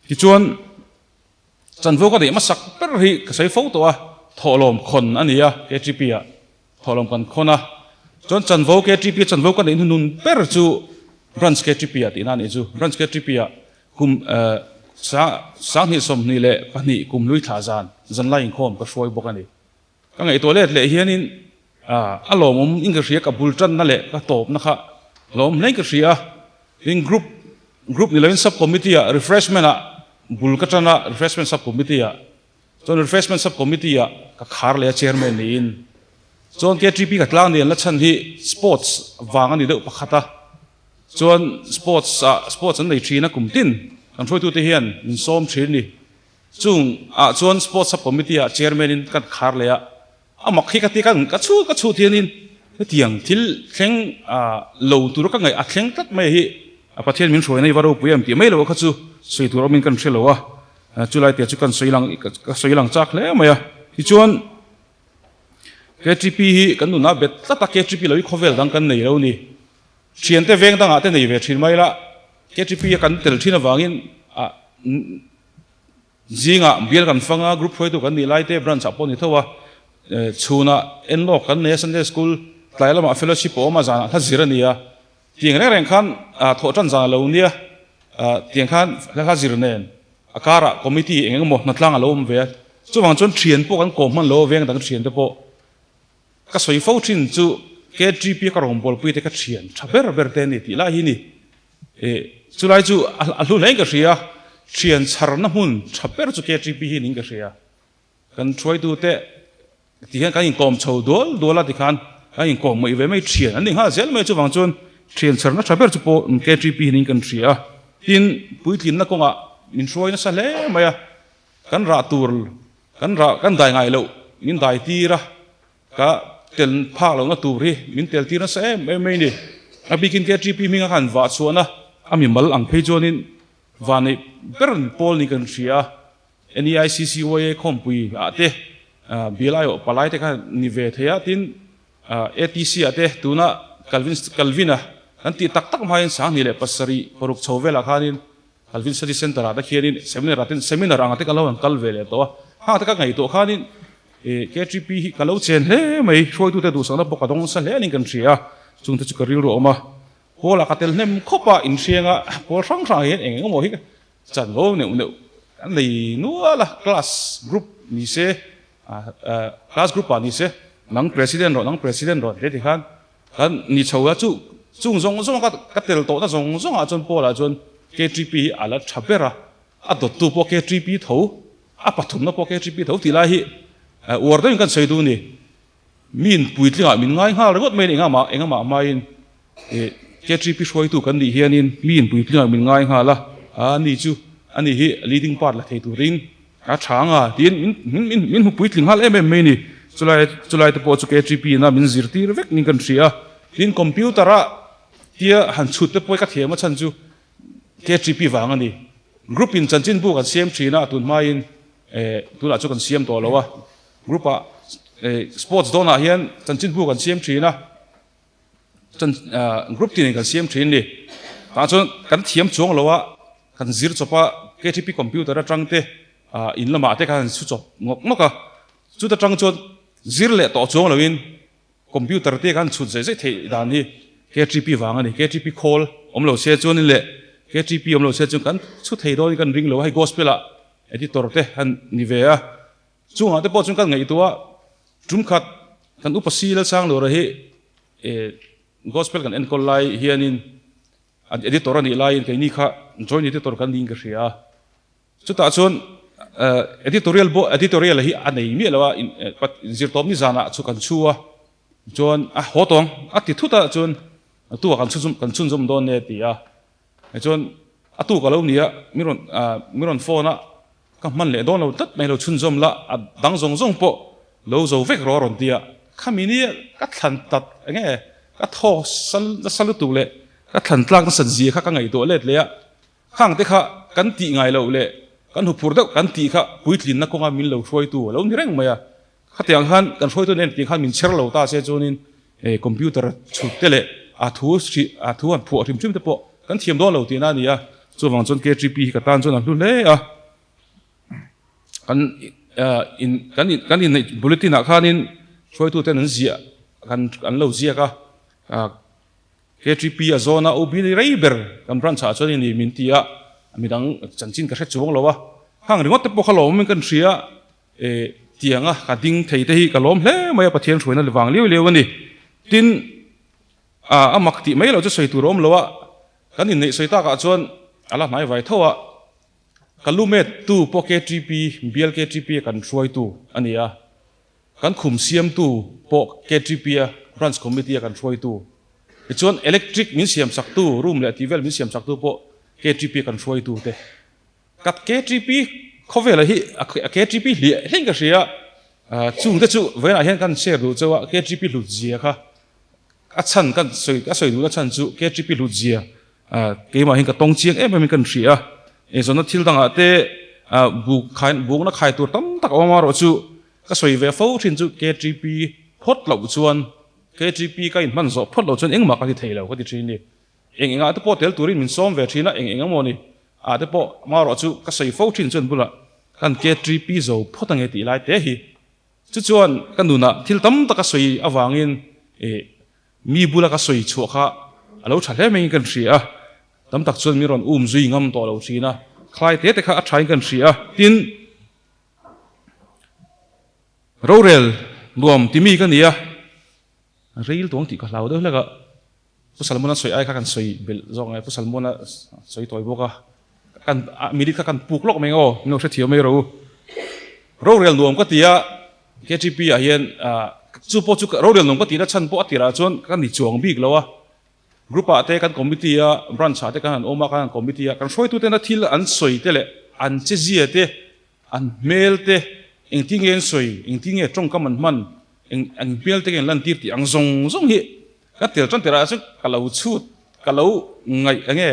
ti chuan chanvo ka de ma sak per hi ka sei fo to a tholom khon ania KTP a tholom kan khona chon chanvo KTP chanvo ka de nun per chu branch KTP a ti na ni chu branch KTP a kum sa ni som ni le pani kum lui tha zan lai khom ka soi bok ani ka ngai to le hianin alom ing ka ria ka bultan na le ka top na kha lom nei ka ria in group ni 11 subcommittee refreshment bulkatana refreshment subcommittee chon refreshment subcommittee ka khar le chairman ni in chon KTP ka tlang ni la chan hi sports wang ani de pakhata chon sports an nei thina kumtin kan throi tu te hian in som thrin ni chung chon sports subcommittee chairman in kan khar le a mak hi ka ti kan ka chu thianin tiang thil thleng lo tur ka ngai a thleng tat mai hi pathian min roi nei varo puam ti mai lo kha chu soi tur min kan threlowa chulai te chu kan soilang chak le maya hi chuan KTP hi kan nu na bet ta KTP lo khovel dang kan nei lo ni thian te veng dang ate nei ve thin mai la KTP kan tel thina wangin zinga bial kan fanga group phoi tu kan ni lai te branch apon ni thowa chuna enlo kan ne Sunday school tlailama fellowship o ma jana tha zirania tiang reng khan tho tan za lo nia tiang khan la kha zirnen akara committee engeng mo natlang alom ve chuwang chon thian po kan kom man lo veng dang thian te po ka soi fo thin chu KTP ka rom bol pui te ka thian thaber te ni ti la hi ni chulai chu alu nei ka ria thian charna hun thaber chu KTP hi ning ka ria kan throi tu te tiang ka in kom chho dola ti khan ai ko mai ve mai thian an ding ha zel mai chu wang chon thian charna thaber chu po KTP ning kan thria tin pui thin na ko nga min roi na sa le maya kan ra tur kan dai ngai lo min dai ti ra ka tel pha lo na tur hi min tel ti na sa mai ni abikin KTP mi nga kan wa chuana ami mal ang phei chonin wani bern pol ni kan thria NEICC oye khompui ate bilai o palai te ka ni ve thea tin ATC ate tuna Calvina kan ti tak mai sang ni le pasari poruk chowela khanin Calvin Study Center ada khianin seminar anga te kalau an kal vele to ha ta ka ngai to khanin KTP hi kalau chen he mai hroi tu te du sang na boka dong sa le ning kan thria chung te chu ka ril ro ma hola ka tel nem khopa in hrianga por sang sang hen eng mo hi chan lo ne an nei nuala class group ni se class group pa ni se nang president ro de ti khan kan ni chowa chu chung zong ka tel to na zong a chon pola chon KTP ala thapera a dot tu po KTP tho a pathum na po KTP tho ti la hi order kan sei du ni min puitlinga min ngai ha ringot mai enga ma in KTP shoi tu kan ni hianin min puitlinga min ngai ha la ani chu ani hi leading part la thei tu rin a thanga tin min hu puitling hal em mai ni chulai te po chu KTP na min zirtir vek ning kan ria tin computer a tia han chut te poi ka thema chan chu KTP wang ani group in chanchin bu kan CM3 na tun mai in tu la chu kan CM to lowa group a sports dona hian chanchin bu kan CM3 na group tin kan CM3 ni ta chon kan thiam chong lowa kan zir chopa KTP computer atang te in lama te kan su chop ngok ka chu ta tang chon zir le to chong lawin computer te kan chut zai thei dan hi KTP wang ani KTP call omlo se chon le KTP omlo se chon kan chu thei do kan ring lo hai gospel a editor te han ni ve a chunga te po chung kan ngai tua drum khat kan upasi la sang lo ra hi gospel kan enkol lai hianin editor ani lai ke ni kha join editor kan ding ka ria chuta chon editorial hi anei mi lawa zir tom ni zana chu kan chua chon a hotong ati thuta chon tu kan chun zum don ne tia chon atu ka lo nia miron phone a ka man le don lo tat mai lo chun zum la dang zong po lo zo vek ro ron tia khamini ka thlan tat nge ka tho sal tu le ka thlan tlak san ji kha ka ngai to let le khang te kha kan ti ngai lo le kan hu phur deuh kan ti kha puitlin na konga min lo hroi tu lo ni reng maya khatiang han kan hroi tu nen ti khan min cher lo ta se chunin computer chut te le a thu an phu rim chim te po kan thiam do lo ti na nia chu wang chon KTP ka tan chon a hlu le a kan in bulletin a khanin hroi tu ten an zia kan lo zia ka KTP a zona obili reiber kan branch a chon ni min tia midang chanchin ka hre chuang lowa hang ringot te po khalom min kan ria tianga ka ding thei te hi kalom hle mai pathian throina lewang lew ani tin amak ti mai lo chu soi tu rom lowa kan in nei soita ka chuan ala mai vai thowa kalumet tu po KTP bial KTP kan throi tu ania kan khum siam tu po KTP branch committee kan throi tu chuan electric min siam sak tu room le tivel min siam sak tu po KTP kan throi tu te kat KTP khovel hi KTP li heng ka ria chung te chu vena hian kan share du chawa KTP lu zia kha a chan kan soi du la chan chu KTP lu zia ke ma hin ka tong chiang em min kan ria e zona thil danga te bu na khai tur tam tak awma ro chu ka soi ve fo thin chu KTP phot lo chuan KTP ka in man zo phot lo chuan engma ka thi thei lo ka ti thini enga te po tel turin min som ve thina enga mo ni te po ma ro chu ka sei fo thin chun bula kan KTP zo photang e ti lai te hi chu chuan kan nu na thil tam ta ka soi awangin mi bula ka soi chu kha alo thale mai kan ria tam tak chuan mi ron zui ngam to lo thina khlai te kha a thain kan ria tin rorel nuam timi kan nia reil tong ti ka lau de hlaga pusalmona soi ai kha kan soi bel zong ai pusalmona soi toy boka kan milit kha kan puk lok mai ngo no se thiam mai ro rorel nuam ka tia KTP a hian chu po chu rorel nuam ka tina chan po atira chon kan ni chuang bik lawa group a te kan committee a branch a te kan oma kan committee a kan soi tu te na thil an soi te le an che zia te an mail te engting en soi engting e trong kam an man ang mail te gen lan tir ti ang zong hi ka tel chan tera chu kalau chut kalau ngai ange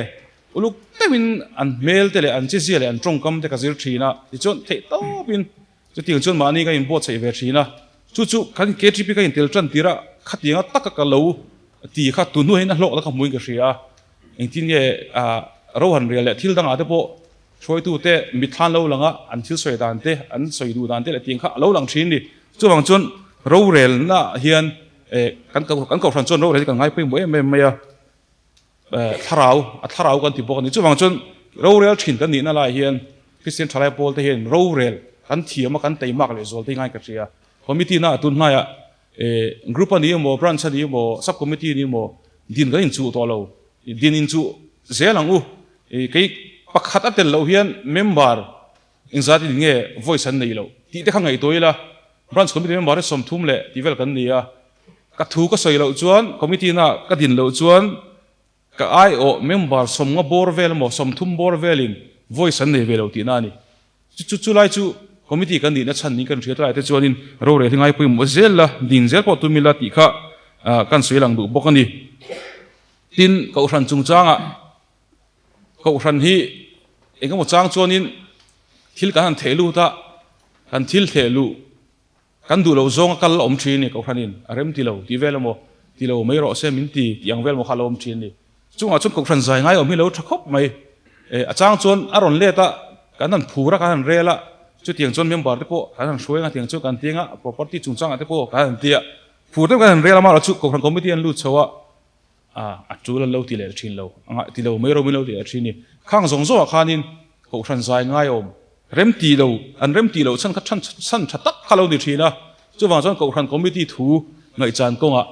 uluk temin an mail te le an che zia le an trong kam te ka zir thina ti chon the to pin chu ting chon mani ka import chei ve thina chu kan KTP ka in tel chan tira khatinga tak ka lo ti kha tu nu hin a hlok la ka mui ka ria engting e ro han real le thil danga te po soi tu te mi than lo langa an thil soi dan te an soi du dan te le ting kha lo lang thin ni chuwang chun ro rel na hian kan ko ran chon ro rel kan ngai pe me ya tharau kan ti bok ni chuwang chun ro rel thin kan ni na la hian Christian Chalai Paul te hian ro rel kan thiama kan teimak le zol te ngai ka ria committee na tun na ya group ani mo branch ani mo sub committee ni mo din ga in chu to lo din in chu zelang u cái pakhat atel lo hian member in zati nge voice an nei lo ti te khangai toila branch committee member som thum le ti vel kan nia ka thu ka soi lo chuan committee na ka din lo chuan ka ai o member som nga bor vel mo som thum bor velin voice an nei velo ti na ni chu lai chu committee kan ni na chan ni kan thia trai te chuanin ro re thingai pui mo zel la din zel po tu mila ti kha kan soi lang du bokani tin ko ran chung changa ko ran hi engamo chang chuanin thil kan thelu ta kan thil thelu kan du lo zong kal om thi ni ko ranin arem ti lo ti velamo ti lo mai ro se min ti yang vel mo khala om thi ni chunga chun ko ran zai ngai om hi lo thakop mai achang chuan aron le ta kan an phura kan rela chu tiang chon member te po kan shoi nga tiang chu kan tinga property chung chang te po kan tia phur te kan rela ma chu ko ran committee an lu chawa a chu la lo ti le thin lo anga ti lo mai ro mi lo ti a thin ni khang zong zo khanin ko ran zai ngai om rem ti lo chan kha san thatak khalo ni thina chu wang chon ko ran committee thu ngai chan ko nga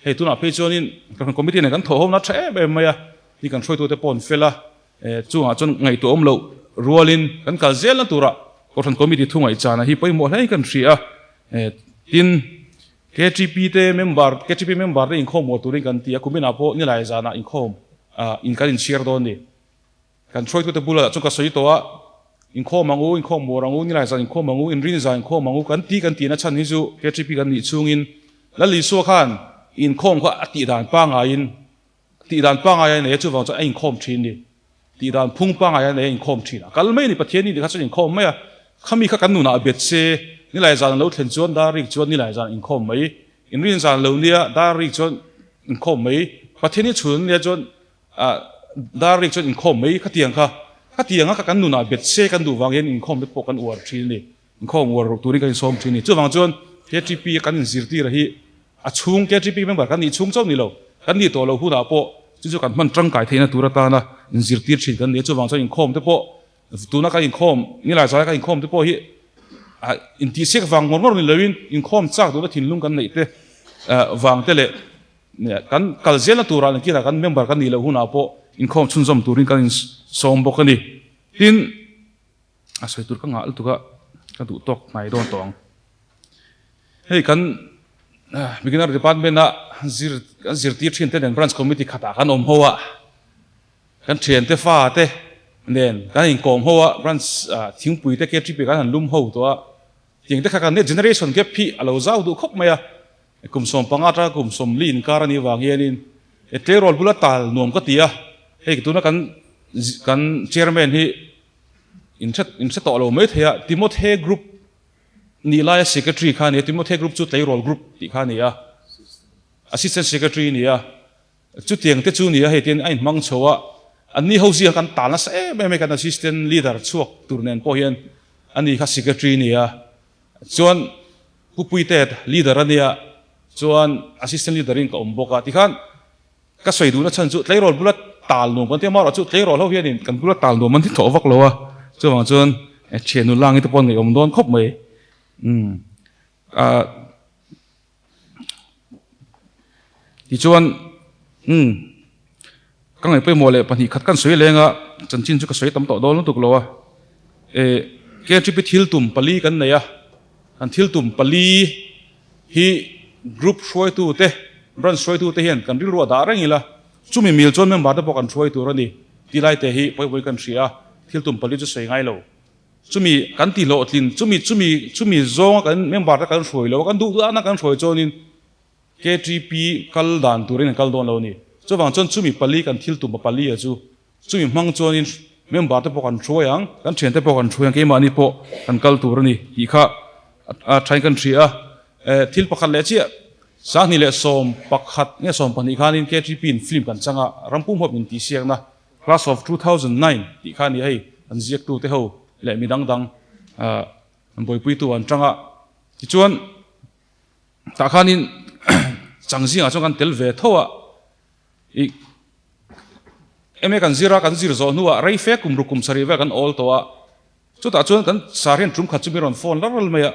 he tuna pe chonin ran committee ne kan tho hom na the be maya ni kan shoi tu te pon fela chu nga chon ngai to om lo rualin kan kal zel na tura ko ran committee thu ngai chana hi poi mo lai kan ria tin KTP member te in khom mo turin kan tia kumina po ni lai zana in khom in kan in share don ni kan shoi tu te bula chu ka soi to a in khom mo rangu ni lai zan in khom mangu in rin zan in khom mangu kan ti na chan hi chu KTP kan ni chungin la li so khan in khom kha ati dan pa nga in ti dan pa nga ya ne chu wang cha in khom thin ni ti dan phung pa nga ya ne in khom thina kal mai ni pathian ni kha chu in khom mai khami kha kan nu na bet se ni lai zan lo thlen chuan da rik chuan ni lai zan in khom mai in rin zan lo nia da rik chuan in khom mai pathian ni chun ne chuan da rik chuan in khom mai kha tiang kha kan nu na bet se kan du wang yen in khom te po kan war thin ni in khom war ro turi kan som thin ni chu wang chuan KTP kan in zirti ra hi a chung KTP member kan ni chung chau ni lo kan ni to lo hu da po chu kan man tang kai theina tura ta na in zirti thin kan ni chu wang chuan in khom te po tu na ka in khom ni lai zai ka in khom te po hi in ti sek wang ngor ni lewin in khom chak du na thin lung kan nei te wang te le kan kal zel na tura ki ra kan member kan ni lo hu na po in khom chun zom turin kan som bok ani tin a soi tur ka ngal tu ka du tok nai don tong hei kan beginner department na zir ti thin te den branch committee khata kan om hoa kan thian te fa te nen kan in kom hoa branch thingpui te KTP kan lum ho to ting te kha kan ne generation gap phi alo zau du khop maya kum som pangata kum som lin karani wangianin te rol bula tal nom ka tia hei tu na kan chairman hi in set to lo me thea Timothy group ni la secretary khan ni Timothy group chu tlei rol group ti khan ni assistant secretary ni chu tiang te chu ni he tin ai mang chowa ani ho sia kan ta na se me kan assistant leader chuak turnen po hian ani kha secretary ni chuan pupui te leader ania chuan assistant leader in ka omboka ti khan ka soi du na chan chu tlei rol bulat tal no ban te ma ra chu tlei rol ho hian in kan bulat tal no man ti tho vak lo chu wang chuan chenu lang i te pon ngai om don khop mai ti chuan ka ngai pe mo le pani khat kan soi lenga chan chin chu ka soi tam to dol tuk lo KTP thil tum pali kan nei an thil tum pali hi group shoi tu te branch shoi tu te hian kan ril ro da rangila chumi mil chon member te pokan shoi tu rani ti lai te hi poi kan ria thil tum pali chu sei ngai lo chumi kan ti lo tlin chumi zong kan member ta kan shoi lo kan du na kan shoi chonin KTP kal dan turin kal don lo ni chu wang chon chumi pali kan thil tum pali a chu chumi mang chonin member te pokan shoyang kan chen te pokan shoyang ke mani po kan kal turani hi kha thain kan ria thil pakhat le chi sang ni le som pakhat nge som pani khanin KTP in film kan changa rampum hop in ti siang na class of 2009 ti kha ni hei an ziak tu te ho le mi dang dang an boi pui tu an tanga ti chuan ta khanin changzi a chong kan tel ve thowa I eme kan zira kan zir zo nuwa rei fe kum rukum sari ve kan all towa chuta chuan kan sarian trum khat chumiron phone laral maya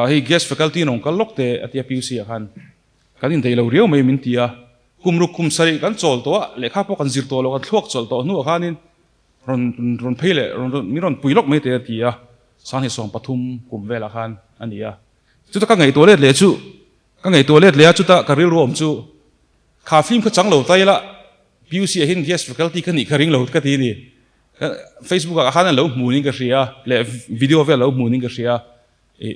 hei guest faculty nong kal lokte atia PUC a khan kan in deilo riau mai min tia kum rukum sari kan chol towa lekha po kan zir to lo kan thluak chol to nuwa khanin ron phele ron miron puilok mai te tia sang hi som pathum kum vela khan ania chuta ka ngai toilet le chu ka ngai toilet le chuta ka ril rom chu kha film kha changlo taila PUC hin guest faculty kan ni kharing lo ka ti ni Facebook a khana lo muning ka ria le video ve lo muning ka ria e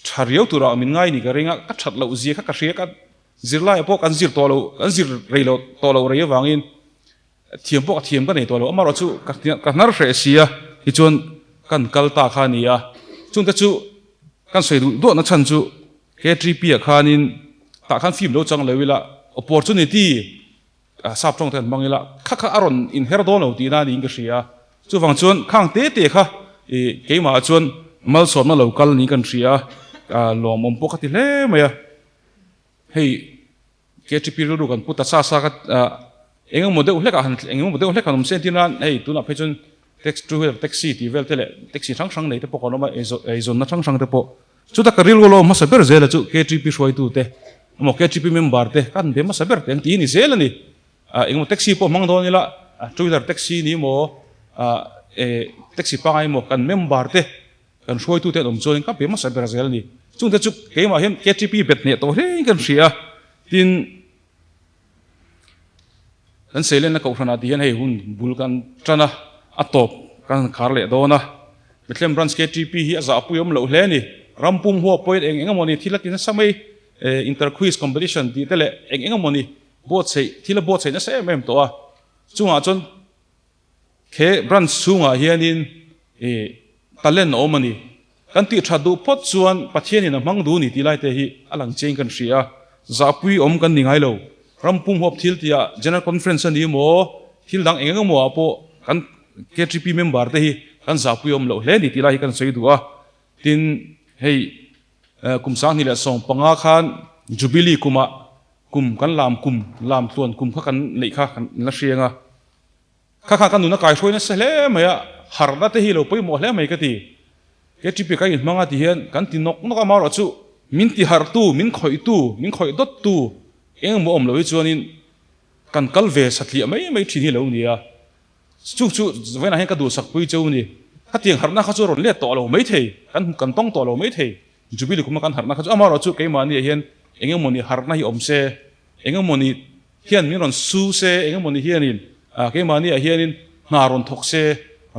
thariau tura min ngai ni ka ringa ka that lo zia ka ria ka zirla po kan zir to lo kan zir reilo to lo re wangin thiam po thiam ka nei to lo amaro chu ka nar hre sia hi chon kan kalta khania chung ta chu kan sei du na chan chu K3P a khanin ta khan film lo chang lewila opportunity sap trong ten mangila kha aron in her don lo ti na ni ka ria chu wang chuan khang te kha e keima chuan mal som na local ni kan ria lom om po ka ti le maya hei K3P ru kan puta sa ka engam model hleka han engam model hleka nom sentinan hei tuna phechun text to taxi ti vel tele taxi thang nei te po kono ma e zon na thang te po chuta ka ril lo ma saber zela chu K3P shoi tu te mo K3P member te kan be ma saber te ti ni zela ni engam taxi po mang do ni la two wheeler taxi ni mo taxi pa ngai mo kan member te kan shoi tu te dom chon ka be ma saber zela ni chung te chu ke ma hem K3P bet ne to he kan ria tin kan selen na ko thana ti hen hei hun bul kan trana atop kan kharle dona Bethlehem branch K3P hi aza puyom lo hle ni rampum ho point engamoni thilakin samai inter quiz competition ti tele engamoni bot sei thila bot sei na se mem to a chunga chon ke branch chunga hianin talen omani kan ti thadu pot chuan pathiani na mangdu ni tilai te hi alang cheng kan ria zapui om kan ningai lo rampum hop thil tia general conference ni mo thil dang engamo apo kan K3P member te hi kan zapui om lo hle ni tilai kan sei duwa tin hei kum sang ni la song panga khan jubilee kuma kum kan lam tuan kum kha kan nei kha kan la hrianga kha kan nu na kai hroina se hle maya harna te hi lo poi mo hle mai ka ti K3P ka in manga ti hian kan ti nok ka ma ro chu min ti har tu min khoi dot tu eng mo om lo hi chuanin kan kalve satli mai thi ni lo nia chu vena hen ka du sak pui chau ni ka tiang harna kha chu ron le to lo mai thei kan tong to lo mai thei jubilee kuma kan harna kha chu amaro chu ke ma ni hian engem moni harna hi om se engem moni hian mi ron su se engem moni hianin ke ma ni hianin na ron thok se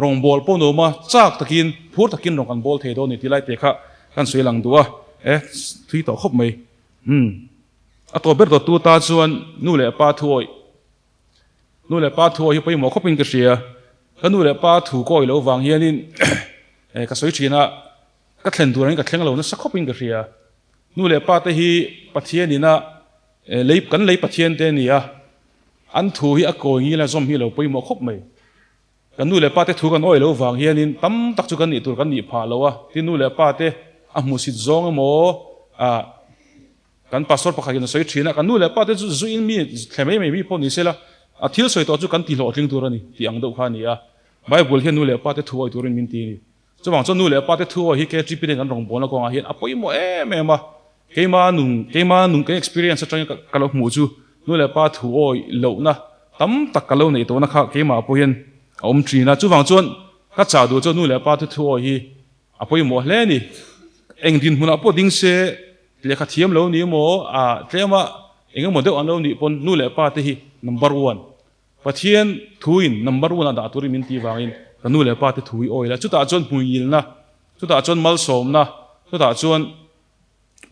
rong bol po no ma chak takin phur takin rong kan bol thei do ni tilai te kha kan sui lang duwa thui to khop mai ato ber do tu ta chuan nu le pa thuoi hi poi mo khopin ka ria ka nu le pa thu koi lo wang hianin ka soi thina ka thlen tur an ka thleng lo na sa khopin ka ria nu le pa te hi pathianina lei pathian te nia an thu hi a ko ngi la zom hi lo poi mo khop mai kan nu le pa te thu kan oi lo wang hianin tam tak chu kan ni tur kan ni pha lo wa tin nu le pa te a mu sit zong mo kan pastor pakhakin soi thina kan nu le pa te zu in mi thlemei mai mi po ni sela a thil soi to chu kan ti lo tling tur ani ti ang do kha ni a bible hian nu le pa te thu oi turin min ti ni chuwang chu nu le pa te thu hi K3P kan rong bon la ko nga hian a poi mo ma keima nung ke experience atang ka lo mu chu nu le pa thu oi lo na tam tak ka lo nei to na kha keima po hian om tri na chuwang chuan ka cha du chu nu le pa te thu oi hi a poi mo hle ni eng din huna po ding se le kha thiam lo ni mo tlema engam mo de an lo ni pon nu le pa te hi number 1 pathian thuin number 1 da turi min ti wangin ka nu le pa te thui oi la chuta chon puil na chuta chon mal som na chuta chon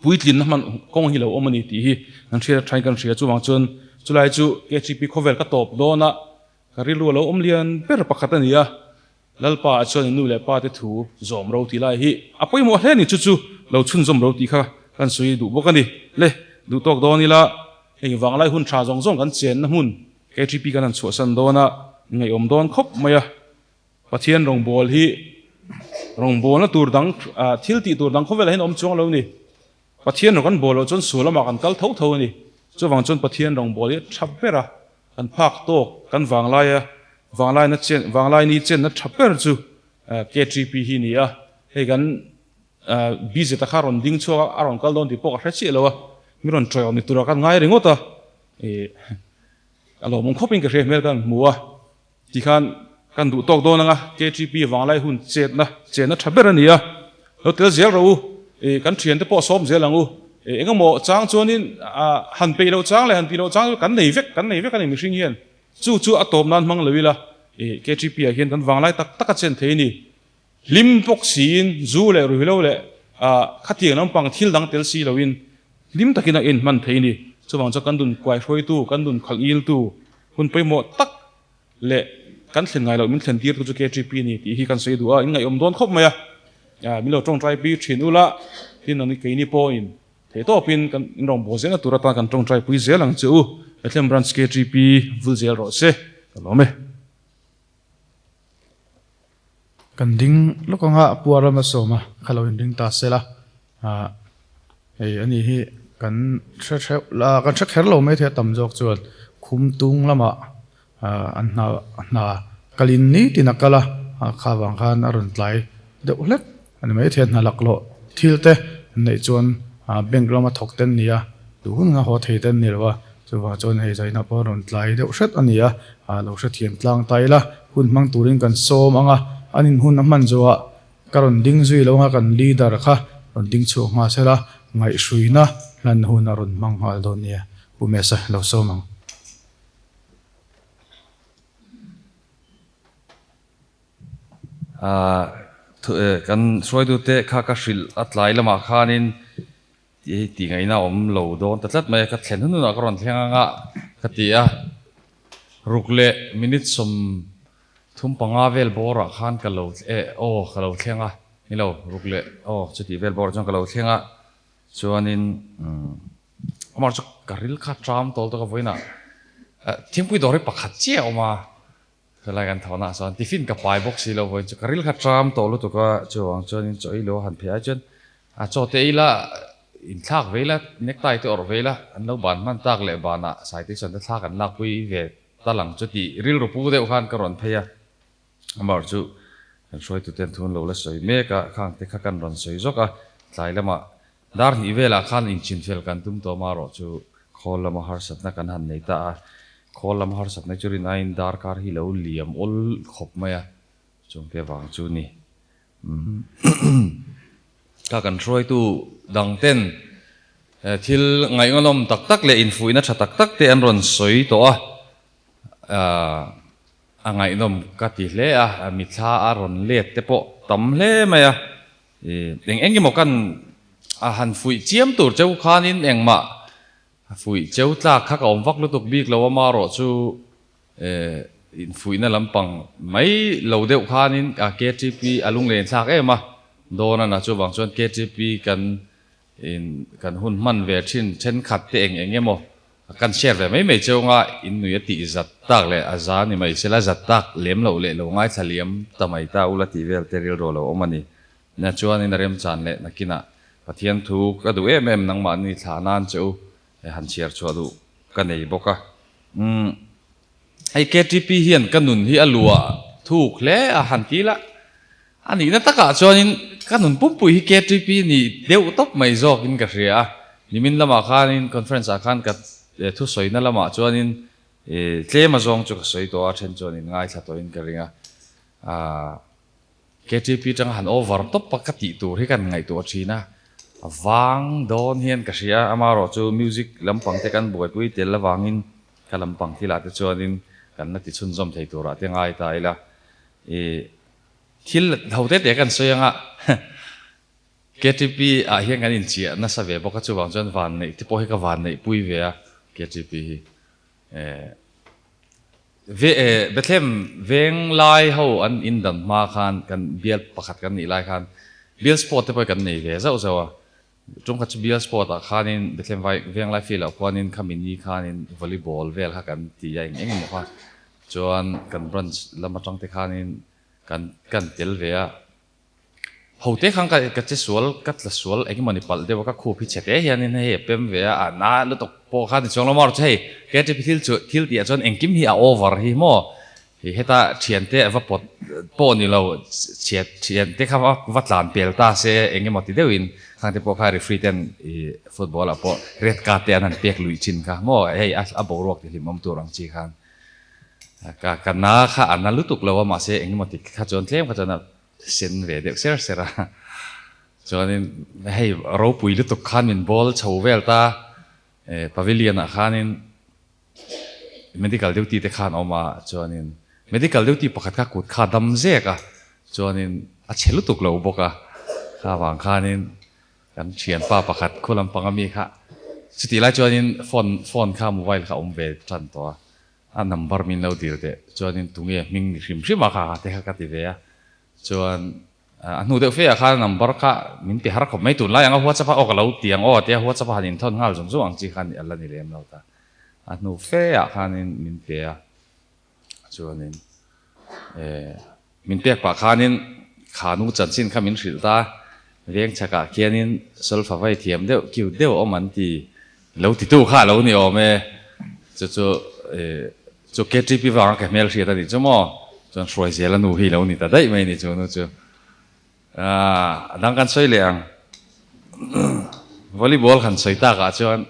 puitlin na man kong hi lo omani ti hi an thia trai kan thia chuwang chon chulai chu K3P khovel ka top do na ka rilu lo omlian per pakhat ania lalpa chon nu le pa te thu zom ro ti lai hi apoi mo hle ni chu lo chun zom ro ti kha kan sui du bokani le du tok do ni la ei wanglai hun tha zong kan chen na hun K3P kan an chu san do na ngay don khop maya pathian rong bol hi rong bol na tur dang thil ti tur dang khovel hin chong lo ni pathian ron bol chon sulama kan kal tho tho ni chuwang chon pathian rong bol hi thapera kan phak tok kan wanglai na chen wanglai ni chen na thaper chu KTP hi ni a he kan BJ ta kharon ding chuwa aron kal don ti pok a chi lo wa miron troy ni tura kan ngai ringota alo mong khopin ka re mel kan muwa ti khan kan du tok do nga KTP wanglai hun chen na thaber ani a lo tel zel ro kan thian te po som zel angu engam mo chang chonin han pe lo chang le han pi lo chang kan nei vek kan mi hring hian chu atom nan mang lewila KTP a hian kan wanglai tak a chen theini lim pok sin zu le ru lo le khati nam pang thil dang tel si loin lim takina in man theini chuwang cha kan dun kwai hroi tu kan dun khal il tu hun pe mo tak le kan thlen ngai lo min thlen tir chu KTP ni ti hi kan sei du a in ngai don khop maya mi lo tong trai pi thin ula tin ani ke ni point the to pin kan rong bo zena turata kan tong trai pui zelang chu athlem branch KTP vul zel ro se lo me kan ding lokanga puara ma soma khaloin ding ta sela ani hi kan la kan kher lo mai the tam jok chuan khum tung lama an na kalin ni tinakala khawang khan aron tlai de ulet ani mai the na laklo thilte nei chuan background ma thokten nia tuhun nga ho theiten nirwa chuwa chuan hei zaina paron tlai de usat ania lo sha thiam tlang taila hun mang turin kan som anga anin hun man zowa karon ding zui lo nga kan leader kha ron ding chu nga sela ngai suina lan hun aron mang hal do nia pumesa lo somang kan soi du te kha ka hril atlai lama khanin ti ngai na om lo don tatlat mai ka thlen hunu na karon thlenganga katia rukle minute som thum panga vel bora khan ka lo ka lo thlenga ni lo rukle chuti vel bor jong ka lo thlenga chuanin amar chu karil kha tram tol to ka voina thingpui dore pakhat che oma lai kan thona son tiffin ka pai box lo voin chu karil kha tram tol to ka chuang chuanin choi lo han phia chen cho te ila in thak vela necktie te or vela an lo ban man tak le bana sai te san ta thak an lak pui ve talang chuti ril ru pu de khan karon phia amar chu kan soi tu ten thun lo la soi me ka khang te kha kan ron soi zoka tlai lama dar ni vela khan in chin fel kan tum to ma ro chu khol lama har sat na kan han nei ta khol lama har sat na churi nain dar kar hi lo liam ol khop maya chung pe wang chu ni ka kan soi tu dang ten thil ngai ngolom tak tak le in fuina tha tak tak te an ron soi to angai nom ka ti hle mi thla a ron let te po tam hle maya eng mo kan han fui chiam tur cheu khanin engma fui cheu tla kha ka om vak lu tuk bik lo ma ro chu in fui na lampang mai lo deuh khanin KTP alung len thak ema dona na chu wang chuan KTP kan hun man ve thin chen khat te eng emo kan share ve mai chunga in nui ti zat tak le aza ni mai sela zat tak lem lo le lo ngai thaliam tamai ta ula ti vel teril ro lo omani na chuan in rem chan le nakina pathian thu ka du nang ma ni thanan chu han share chu du ka nei boka ai KTP hian kanun hi alua thuk le han kila ani na taka chuan in kanun pumpui hi KTP ni deu top mai zok in ka ria nimin lama khan in conference a khan ka thu soi na lama chuan in tlema zong chu ka soi to a then chuan in ngai thla to in ka ringa KTP chang han over top pakati tur hi kan ngai to thina awang don hian ka ria amaro chu music lampang te kan boi pui tel lawangin ka lampang thila te chuan in kan na ti chun zom thei tur a te ngai ta ila thil hote te kan soyanga KTP a hian kan in chia na sa ve boka chu wang chuan van nei ti po hi ka van nei pui ve a KTP hi Bethlehem veng lai ho an in dan ma khan kan bial pakhat kan ni lai khan bial sport te poi kan nei ve zau zawa chung kha chu bial sport a khan in Bethlehem vai veng lai feel a khan in khamini khan in volleyball vel kha kan ti ya eng mo kha chuan kan branch lama tang te khanin kan tel ve a hote khang ka che sual kat la sual engmani pal dewa ka khu phi chete hianin he pem ve a na lu tok po khan chong lamar chei ke te thil chu thil ti a chon engkim hi a over hi mo hi heta thian te va pot po ni lo thian te kha va tlan pel ta se engmati deuin khang te po kha referee ten football a po red card te an pek lui chin ka mo hei a borok ti limam turang chi khan ka na kha an lu tuk lo ma se engmati kha chon tlem kha chona sen ve de sera chuanin hei ro pui lu tuk khan min ball chho vel ta pavilion a khanin medical duty te khan oma chuanin medical duty pakhat ka kut kha dam zeka chuanin a chelu tuk lo boka kha wang khanin kan thian pa pakhat khulam pangami kha chuti lai chuanin phone kha mobile kha ve than to a number min lo dir de chuanin tunge ming hrim hrim a kha te kha ka ti ve a chuan nu de fe a kha number kha min ti har khop mai tu lai anga whatsapp a ok lo tiang o te whatsapp hanin thon ngal jong jong chi khan alla ni lem lo ta nu fe a khanin min pe a chuanin min pek pa khanin khanu chanchin kha min hril ta reng chaka kianin solfa vai thiam deuh kiu deuh o man ti lo ti tu kha lo ni o me chu KTP wang ka mel hria ta ni chumo chuan hroi zel anu hi lo ni ta dai mai ni chu nu chu dang kan soi leang volleyball khan soi ta ka chuan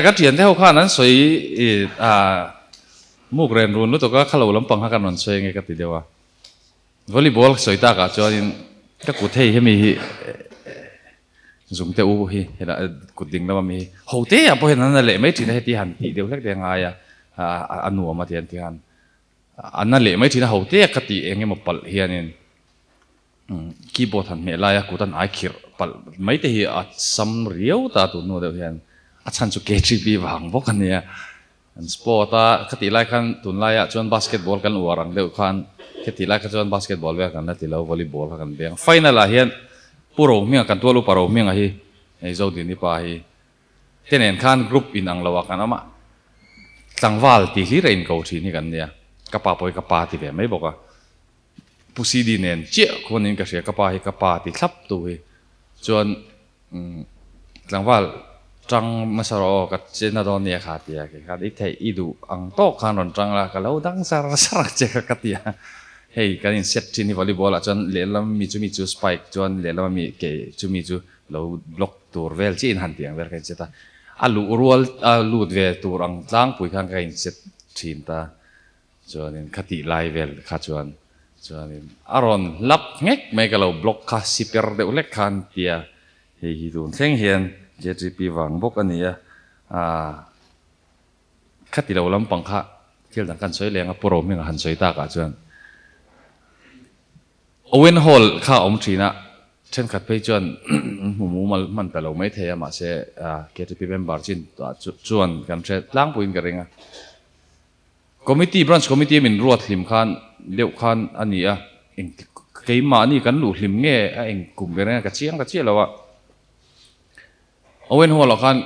ka thian te ho khan an soi muk ren run lu to ka khalo lampang ha kan non soi nge ka ti dewa volleyball soi ta ka chuan ka ku thei hemi hi zum te u hi hela kuding lama mi hote a po henan le mai thina heti han ti deu hlek de nga ya anu ma tian ti han anna le mai thina hote ka ti enge mo pal hianin keyboard han me la ya kutan ai khir pal mai te hi a sam riau ta tu no de hian a chan chu KTP wang bok ania an sport a khati lai khan tun lai a chuan basketball kan warang deuh khan khati lai ka chuan basketball ve kan la ti lo volleyball kan beng final a hian puro minga kan tualu paro minga hi ei zo din ni pa hi tenen khan group in ang lawa kan ama tlangwal ti hi rein ko thi ni kan nia kapa poi kapa ti ve mai boka pusi di nen che khonin ka sia kapa hi kapa ti thlap tu hi chuan tlangwal trăng masaro ka chena don nia kha tia ke kha i thei i du ang to khan ron trăng la ka lo dang sar che ka tia hei kan in set tin volleyball a chuan le lam mi chu spike chuan le lam mi ke chu lo block tur vel chi in han tiang vel kan cheta alu rual alu ve tur ang tlang pui khan ka in set thin ta chuan in khati lai vel kha chuan in aron lap ngek me ka lo block kha siper de ulek khan tia hei hi dun thleng hian JGP wang bok ania khati lo lam pang kha thil dang kan soi lenga poro minga han soi ta ka chuan Owen Hall kha om thina then khat pe chuan mu mal man pelo mai theya ma se KTP member chin chuan kan the tlang puin ka ringa committee branch committee min ruat hlim khan deuh khan ania eng keima ni kan lu hlim nge a eng kum be ka chia lawa Owen Hall khan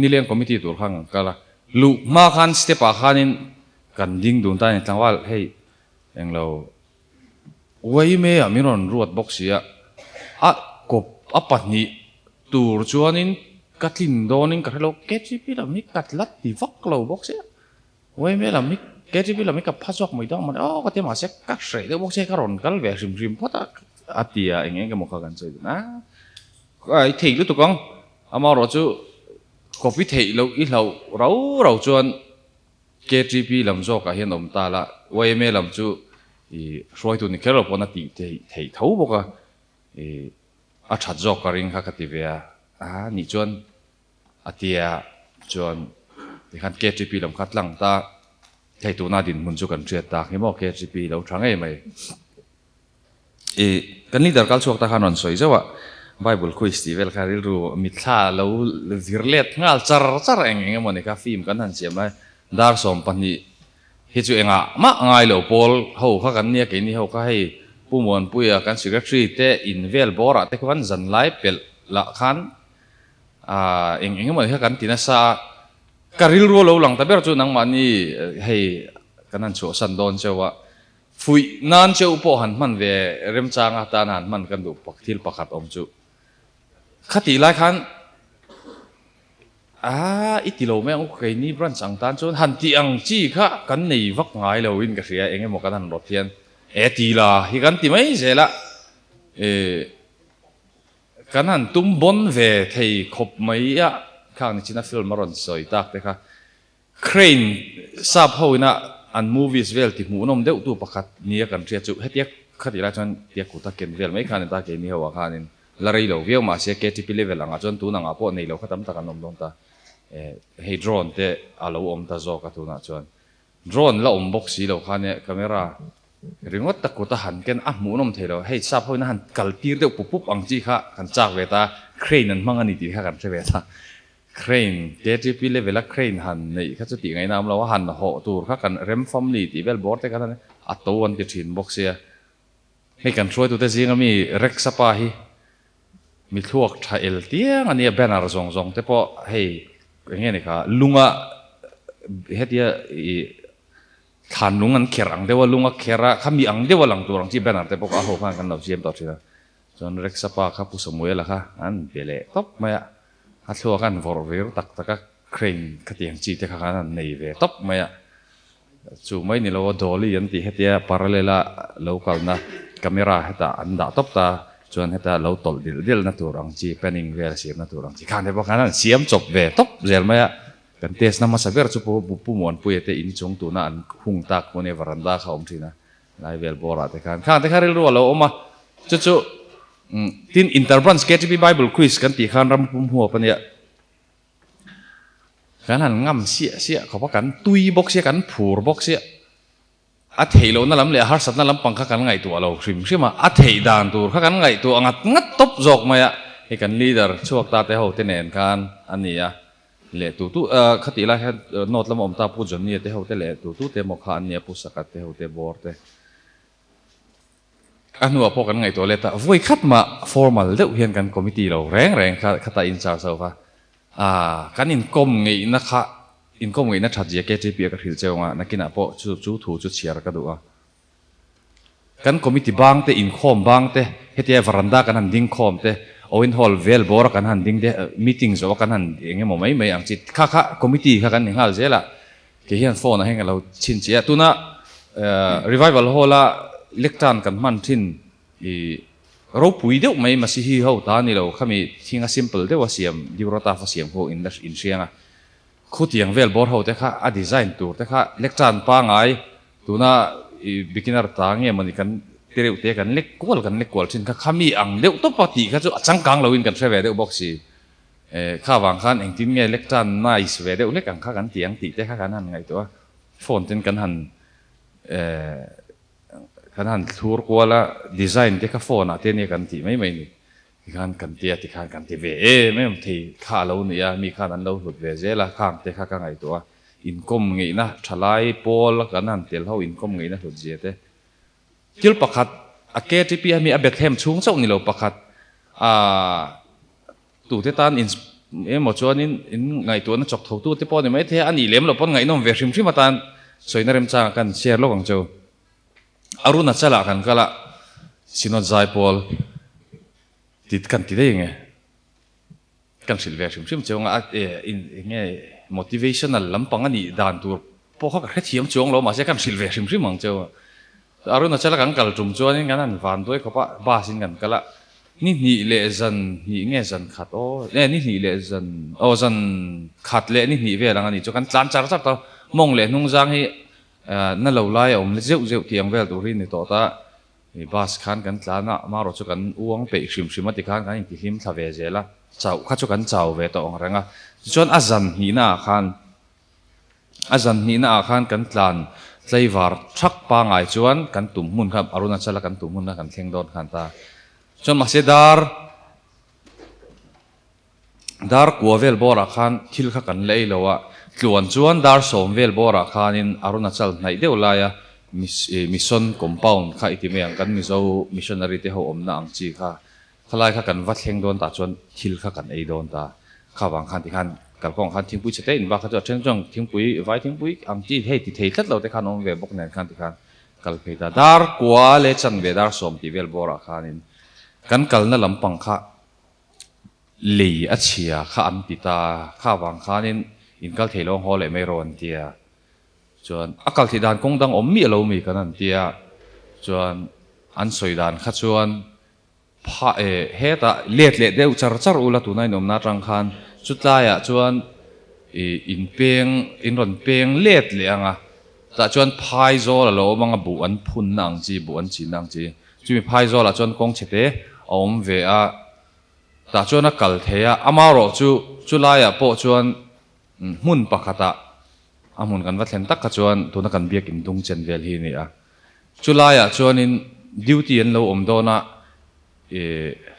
nileng committee tur khang kala lu ma khan step a khanin kan ding dun ta ni tlangwal hei englo wai me a miron ruat boxia a kop apani tur chuanin katlin donin ka helo KTP la mi katlat ti vak lo boxia wai me la mi KTP la mi ka phasok mai dang man ka te ma se ka shrei de boxia ka ron kal ve rim phota atia enge ke mokha kan choi na ai thei lu tu kong ama ro chu copy thei lo i lo rau chuan KTP lam zo ka hian om ta la wai me lam chu roi tu ni kero pona ti thei thau boka a that zo ka ring kha ka ti ve ni chuan atia chuan ti khan KTP lam khat lang ta thei tu na din mun chu kan thriat ta hi mo KTP lo thang ei mai kan leader kal chuak ta khan on soi zawa Bible quiz ti vel kha ril ru mi thla lo virlet ngal char eng moni ka film kan han siam lai dar som pani hi chu enga ma ngai lo pol ho kha kan nia ke ni ho ka hei pumon puya kan secretary te invel bora te kwan zan lai pel la khan eng mo kha kan tina sa karil ro lo lang taber chu nang mani hei kanan chu san don chewa fui nan cheu po han man ve rem changa ta nan man kan du pakthil pakhat om chu khati lai khan itilo me ang kai ni bran sang tan chon han ti ang chi kha kan nei vak ngai lo in ka ria enge mo kan han rot hian ti la hi kan ti mai zela kan han tum bon ve thei khop mai a khang ni china film maron soi tak te kha crane sap hoina an movies vel ti mu nom deuh tu pakhat nia kan ria chu hetiak khati la chon tiak ku ta ken vel mai khan ta ke ni hawa khanin larei lo viau ma se KTP level anga chon tu nanga po nei lo khatam ta kan nom dong ta hei drone te alo om ta zo ka tu na chon drone la om box si lo khane camera ringot ta ko ta han ken a mu nom thelo hei sap hoina han kaltir deuh pup pup ang chi kha kan chak ve ta crane an mangani ti kha kan se ve ta crane KTP level a crane han nei kha chu ti ngai nam lo han ho tur kha kan rem family ti bel board te kan a to an ti thin box ya hei kan troi tu te zinga mi rek sapa hi mi thuak tha el tiang ania banner zong zong te po hei nge ni kha lunga hetia i than lungan kherang dewa lunga khera khami ang dewa lang turang chi banner te po ka ho khan kan lo jem to thina chon rek sapa kha pu samuel kha an bele top maya a thua kan vor vir tak taka crane khatiang chi te kha kan nei ve top maya chu mai ni lo dolly an ti hetia paralela local na camera heta anda top ta chuan heta lo tol dil na turang chi panning vel siam na turang chi khan de bo kan siam chop ve top zel maya kan test na masaber chu pu mon pu ete in chung tu na an hung tak mo ne varanda kha om thina lai vel bora te khan te kharil ro lo oma chu tin interbranch KTP Bible quiz kan ti khan ram pum huwa pania kan han ngam sia kho pa kan tui box sia kan phur box sia a theilo na lam le har sat na lam pangkha kan ngai tu alo hrim a thei dan tur kha kan ngai tu angat ngat top jok maya he kan leader chuak ta te ho te nen kan ania le tu khati la not lam om ta pu jon ni te ho te le tu te mo kha ania pu sakat te ho te bor te anu apo kan ngai to le ta voi khat ma formal de hian kan committee lo reng khata in charge so fa kan in kom ngei na kha in kom ngei na that je KTP ka thil cheunga nakina po chu thu chu chiar ka du a kan committee bang te in khom bang te hetia varanda kan han ding khom te oin hall vel bor kan han ding de meeting zo kan han enge mo mai ang chi kha committee kha kan hingal zela ke hian phone a henga lo chin chia tuna revival hola lectan kan man thin i ro pui deuh mai ma si hi ho ta ni lo khami thinga simple de wasiam diurata fa siam ho in sianga khutiang vel bor ho te kha a design tur te kha lectan pa ngai tuna beginner ta nge mani kan tereu te kan lek kwal chin kha khami ang deuh to pati kha chu achangkang lo in kan threwe deuh box si kha wang khan eng tin nge lectan nice ve deuh lek ang kha kan tiang ti te kha kan han ngai to phone ten kan han kan han thur kwala design te kha phone a te ne kan ti mai ni kan tia ti kan ti ve mem thei kha lo ni ya mi khan an lo hlut ve zela khang te kha ka ngai to income ngi na thalai pol kan han tel ho income ngi na hlut je te kil pakhat a KTP mi a bethem chung chau ni lo pakhat tu te tan in emo chuan in ngai to na chok tho tu te pon mai the ani lem lo pon ngai nom ve hrim atan soina rem chang kan share lo ang chau aruna chala kan kala sinot zai pol tit kan ti dei nge kan silver hrim chunga in nge motivational lampang ani dan tur po kha ka thiam chong lo ma se kan silver hrim ang chau aruna chala kan kal tum chuan in kan van doi khopa ba sin kan kala ni le zan ni nge zan khat o ni le zan o zan khat le ni ve lang ani chu kan tlan char ta mong le nung jang hi na lo lai om le zeu tiang vel tu ri ni to ta ni bas khan kan tlana ma ro chu kan uang pe hrim ati khan kan ti him thave zela chau kha chu kan chau ve to ong ranga chuan azan hi na khan kan tlan tleivar thak pa ngai chuan kan tum mun kham aruna chala kan tum mun na kan thleng don khan ta chuan ma se dar kuavel bora khan thil kha kan lei lowa tluan chuan dar som vel bora khanin arunachal nai deuh laia mission compound kha itime ang kan mizo missionary te ho omna ang chi kha khalai kha kan va thleng don ta chuan thil kha kan ei don ta kha wang khan ti khan กัลกองขันทิ้งปุ้ยเสด็จอินบ้าเขาจะเช่นจังทิ้งปุ้ยไว้ทิ้งปุ้ยอังจีให้ติดเทตัดเราแต่ขันองเวบกเนี่ยขันติขันกัลเพดาดาร์กัวเลชันเวดาร์สมติเวลบอระขันินกันกัลนั่นลำปังข้าลีอัจฉริยะข้าอันติตาข้าวางขันินอินกัลเทลองฮอลเลยไม่รอนเตียจวนอักกัลที่ดานกงดังอมมีเรามีกันนั่นเตียจวนอันสวยดานขัดจวนพาเฮตาเลียดเดียวจารอุลตุนัยนมนาจังคันสุดท้ายจวนอินเปียงอินรอนเปียงเลียดเลียงแต่จวนพายโซละโลมังบุอันพุนนังจีบุอันจีนังจีจุมีพายโซละจวนกงเฉเตอมเวะแต่จวนนักกัลเทียอามาโรจุลายปอจวนมุนปะคตะอามุนกันวัดเห็นตักจวนตัวนักกันเบียกินดุงเจนเวลฮีนี่จุลายจวนอินดิวตี้อันเราโดนะ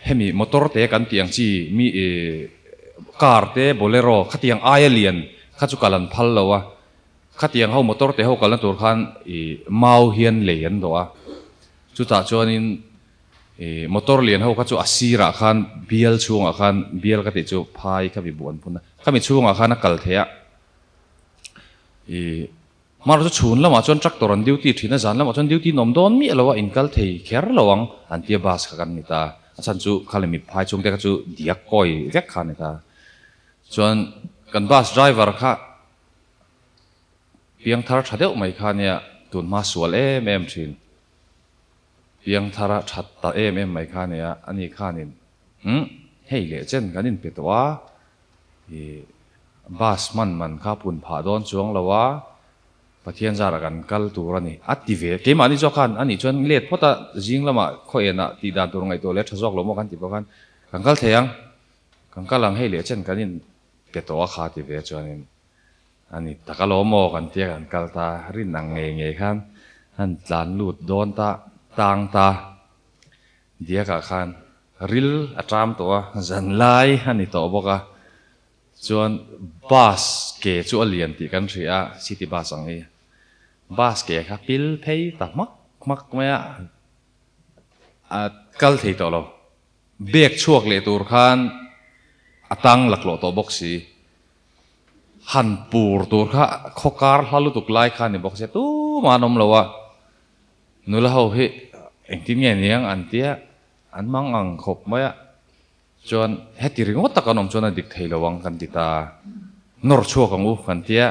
เฮมีมอเตอร์เตะกันเตียงจีมีคาร์เตะโบเลโรขัดเตียงไอเลียนขัดจุกัลันพัลเลวะขัดเตียงเขามอเตอร์เตะเขากัลันตัวขันมาเฮียนเลียนตัวจุดตาจวนินมอเตอร์เลียนเขาขัดจุอาศีระขันเบียลช่วงขันเบียลขัดจุพายขับบิบวนพุ่นนะขับมีช่วงขันนักกัลเทียมาเราจะชูนแล้วมาจนจักตัวรันดิวตี้ที่นั่นจันแล้วมาจนดิวตี้นมโดนมีอะไรวะอินกัลเทียแค่ระวังอันเทียบาสกันนี่ตาฉันจูเขาเลยมีพายช่วงเด็กจูเดียกก้อยเรียกขันนี่ตาจนกันบัสไดรเวอร์ค่ะเพียงทาร์ชัดเดียวไม่ขันเนี่ยตุนมาสวลเอ็มชินเพียงทาร์ชัดตาเอ็มไม่ขันเนี่ยอันนี้ขันนี่เฮ้ยเลเจนกันนี่เป็นตัวบัสมันข้าปุ่นผ่าโดนช่วงละวะปะเทียนจาระกันกัลตัวนี่อัติเวเกมันนี่จอกันอันนี้จนเล็ดเพราะแต่จิงละมาคอยน่ะตีดานตัวไงตัวเล็ดทศกลมกันติบกันกันกัลเทียงกันกัลลังให้เลเจนกันนี่เป็นตัวขาติเวจวนนี่อันนี้ตะกัลโมกันเทียกันกัลตารินนังเงยขันอันจานลูดโดนตาต่างตาเดียกขันริลอัตรามตัวจันไลอันนี้ตัวบอกจวนบัสเกจวนเลียนติกันเสียซิตี้บัสสังเอบาสเกครับพิลเพย์ตักมักไม่กัลที่ตัวเราเบียกช่วงเลตูร์ขันตั้งหลักโลตัวบ็อกซี่หันปูร์ตูร์ข้าข้อการฮัลลุตุกไลขันในบ็อกซี่ตู้มานมเราวะนู่นละเขาเฮเอ็งที่เงี้ยเนี่ยอันเตี้ยอันมังอังขบไม่จวนเฮติริงวัตตะกันอมจวนดิกเทลวังกันติตานอร์ชัวกังอูกันเตี้ย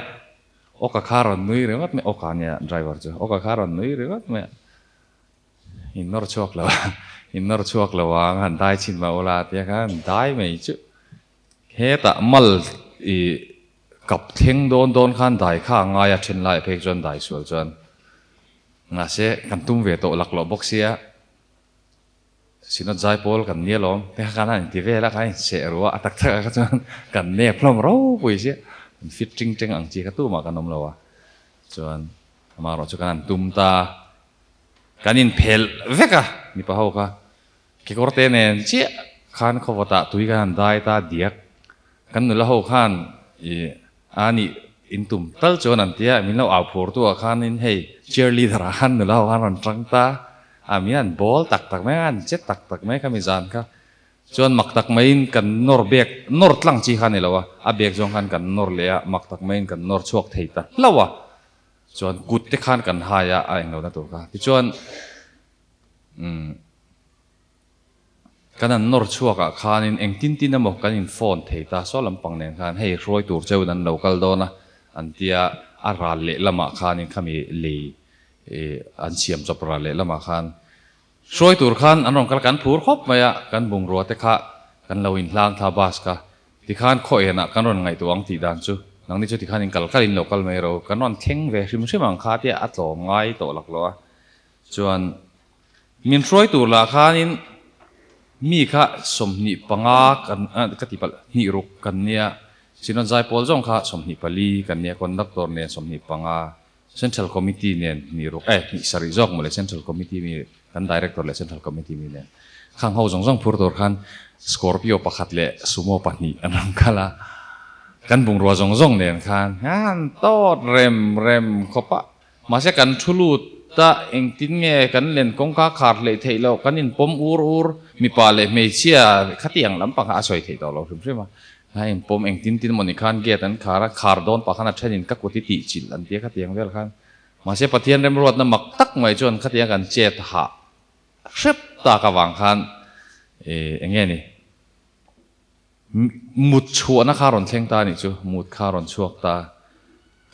โอกาคารันนุยเรื่องไม่โอกาเนี่ยไดรเวอร์จ้ะโอกาคารันนุยเรื่องไม่อินนอร์ชัวกแล้วอินนอร์ชัวกแล้วว่าหันได้ชินมาโอลาเตี้ยกันได้ไหมจุเฮตะมัลกับเทงโดนขันได้ข้างง่ายเช่นไรเพกจนได้สวยจนน่าเสียกันตุ้มเวโตหลักหล่อบ็อกเสียสินใจพอลกันเนี่ยล้อมแต่ขณะที่เวลาใครเสียรู้ว่าตักก็จนกันเนี่ยพร้อมเราปุยเสียฟิตจริงอังจีก็ตู้มากันนมเราอ่ะจนมาเราจะกันตุ้มตากันอินเพลเวกะมีปะฮาวกะเกี่ยวกับเตเนี่ยเชี่ยขันเขาว่าตาตุยกันได้ตาเดียกกันนู่นละฮาวขันอันนี้อินตุ้มตัลจวนอันเดียมีเราเอาผัวตัวขันอินให้เชียร์ลีดราขันนู่นละฮาวขันรันตรังตามีอันบอลตักไม่อันเจ็ดตักไม่ก็มีจานค่ะจนมักตักไม่กันนอร์เบกนอร์ตั้งจีขันนี่แล้ววะอาเบกจงขันกันนอร์เลียมักตักไม่กันนอร์ชวกเทียตันแล้ววะจนกุดที่ขันกันหายอะไรเงี้ยนะตัวค่ะที่จนกันนั้นนอร์ชวกขันเองตินนะหมกกันอินโฟนเทียตาโซลำปังเนี่ยขันให้รวยตัวเจ้านั้นเรากัลโดนะอันที่อาราเละละมาขันนี่ขามีเล่อันเชี่ยมจับราเละละมาขันช่วยตัวขันอันรองกันผูรบมากันบุงรัวแต่ข้ากันเราอินลางท่าบาสกะที่ขันคอยนะกันรอนไงตัวอังตีดันจูนังนี้จุดที่ขันอินกัลอินโลกัลไม่รู้กันนอนเข่งเวชิมชิมังคาที่อัดหลงไงตัวหลักลัวจวนมีช่วยตัวละขันอินมีข้าสมนิปังอากันกติปัลนิรุกกันเนี่ยสินนใจพอลจงข้าสมนิปลีกันเนี่ยคนดักตัวเนี่ยสมนิปังอาCentral Committee เนี่ยนิรุกsorry จอกมาเลย Central Committee มีกัน Director เลย Central Committee มีเนี่ยข้างเขาจงพูดตัวขัน Scorpio ปักขัดเลยสุโมปันนี่อันนั้นก็ละกันบุงรัวจงเนี่ยขันงานโต้เร็มขบปะมาเสียกันชุลุตตาเองตินเงกันเล่นกงกาขาดเลยเที่ยวกันอินปมอูร์มีปาเลยไม่เชื่อขัดยังลำปังอาศัยเที่ยวเราใช่ไหมก ให้ปมเองตินมันอีกขันเกตันขาร์ดอนปะขันอัดเช่นก็กุฏิติจิลอันเดียขัดยังเวลขันมาเสียปะเทียนเริ่มรวดน้ำหมักตักไม่จนขัดยังกันเจ็ดหาเชฟตากระวังขันอย่างเงี้ยนี่มุดชัวนะคารอนเทงตานี่จูมุดคารอนชัวตา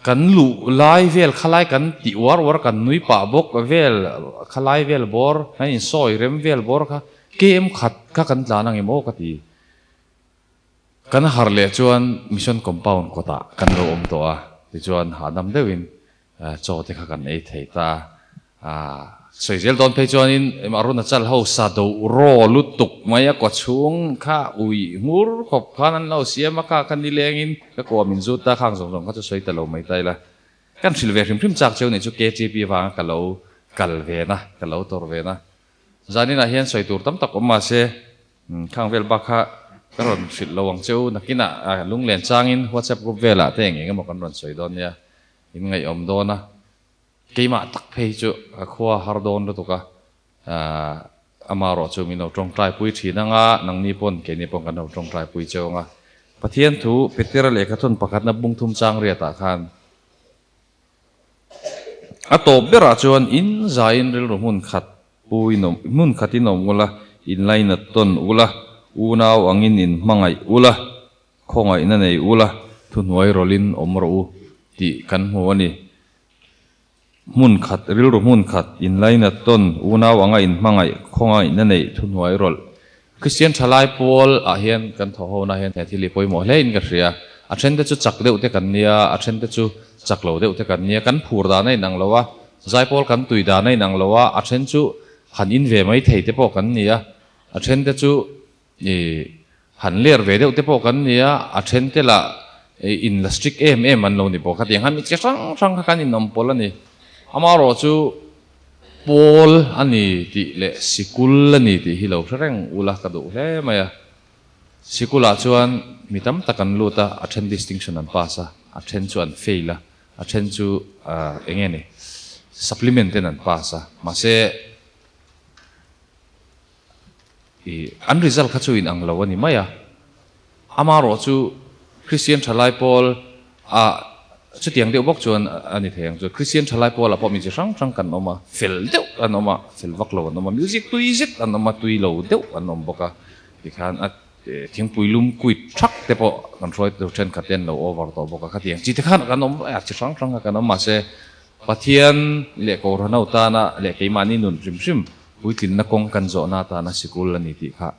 กันลุไลเวลขลายกันติวาร์กันนุยป่าบกเวลขลายเวลบอร์ให้ซอยเร็มเวลบอร์ค่ะเกมขัดก็กันลานังเอโมกตีกันฮาร์เลจวนมิชชั่นคอมเพลนก็ตากันรวมตัวที่จวนหาดำเดวินโจที่ข้ากันเอเทตาสวยเจลตอนเพจวนินมารุนจัลเฮาซาดูโรลุตุกมายากวช่วงข้าอุยงูรขบขานันเราเสียมาข้ากันดีเลงินก็กลัวมินจุดตาข้างสองเขาจะสวยแต่เราไม่ได้ละกันสิลเวริมพริมจากเจ้าเนี่ยจุกเกจีพีวางกันเรากัลเวนะกันเราตอร์เวนะจานี่นะเฮียนสวยตัวตั้มตักออกมาเสียข้างเวลบักฮะก็รอนสิลระวังเจ้านักกินลุงเลียนจางอินวัดเซปกเวลาแต่อย่างเงี้ยก็บอกกันรอนสวยดอนเนี่ยยังไงอมโดนนะกี่มาตักเพย์จูขวาฮาร์ดอนตัวก็อามารอจูมีนเอาตรงใจปุยทีนังนังนิพนธ์เกนิพนธ์กันเอาตรงใจปุยเจ้างปะเทียนถูเปติระเลขทุนประกาศนับบุงทุ่มจางเรียตาขันอัตบเบราจวนอินใจอินเรื่องมุนขัดปุยนมมุนขัดอินนมอุละอินไลนัดต้นอุละอูนาวอังอินมังไออุละคงไอนั่นไออุละทุนไวโรลินอมรูที่กันหัวนี่มุนขัดริลรุมุนขัดอินไลนัดต้นอูนาวอังอินมังไอคงไอนั่นไอทุนไวโรลคริสเตียนชลายพอลอาเฮียนกันทอนาเฮียนที่ลิปอยหมอเล่นกันเสียอาเชนเตจูจักเดือดเตกันเนียอาเชนเตจูจักเหลาเดือดเตกันเนียกันผูดดานในนังละวะใจพอลกันตุยดานในนังละวะอาเชนจูหันอินเวไม่เทเตปอกันเนียอาเชนเตจูหันเลียร์เวเดือดเตปอกันเนียอาเชนเตละอินลัสติกมันลงนี่ปอกันยังหันมิจะสังกันอินนมพอลนี่อามารอจูพอลอันนี้ที่เละสิกุลอันนี้ที่ฮิโลเร่งอุลากระดูเล่ไหมอะสิกุลาชวนมีตั้มตะกันลูตาอัชเชนดิสติงชันนันพาสะอัชเชนชวนเฟลละอัชเชนจูเองนี่ซัพพลิเมนต์นันพาสะมาเสอันริซัลขัดชูอินอังลาวันนี้ไหมอะอามารอจูคริสเตียนชลายพอลชุดอย่างเดียวบอกชวนอันนี้เถียงชวนคริสเตียนชลายพอลพอมีจะช่างกันออกมาเฟลเดียวอันออกมาเฟลวักโลอันออกมามิวสิกตุยซิกอันออกมาตุยโลเดียวอันออกมาบอกที่ขันทิ้งปุยลุ่มกุยชักแต่พอกันช่วยตัวเช่นขัดเตียนเราโอเวอร์ตัวบอกขัดเตียงจิตขันกันออกมาอาจจะช่างกันออกมาเสปะเทียนเลี้ยกโอรนาตานะเลี้ยกไอ้มานี่นุ่นริมปุยตินนักกงกันโจนาตานะสิกุลนี่ที่ค่ะ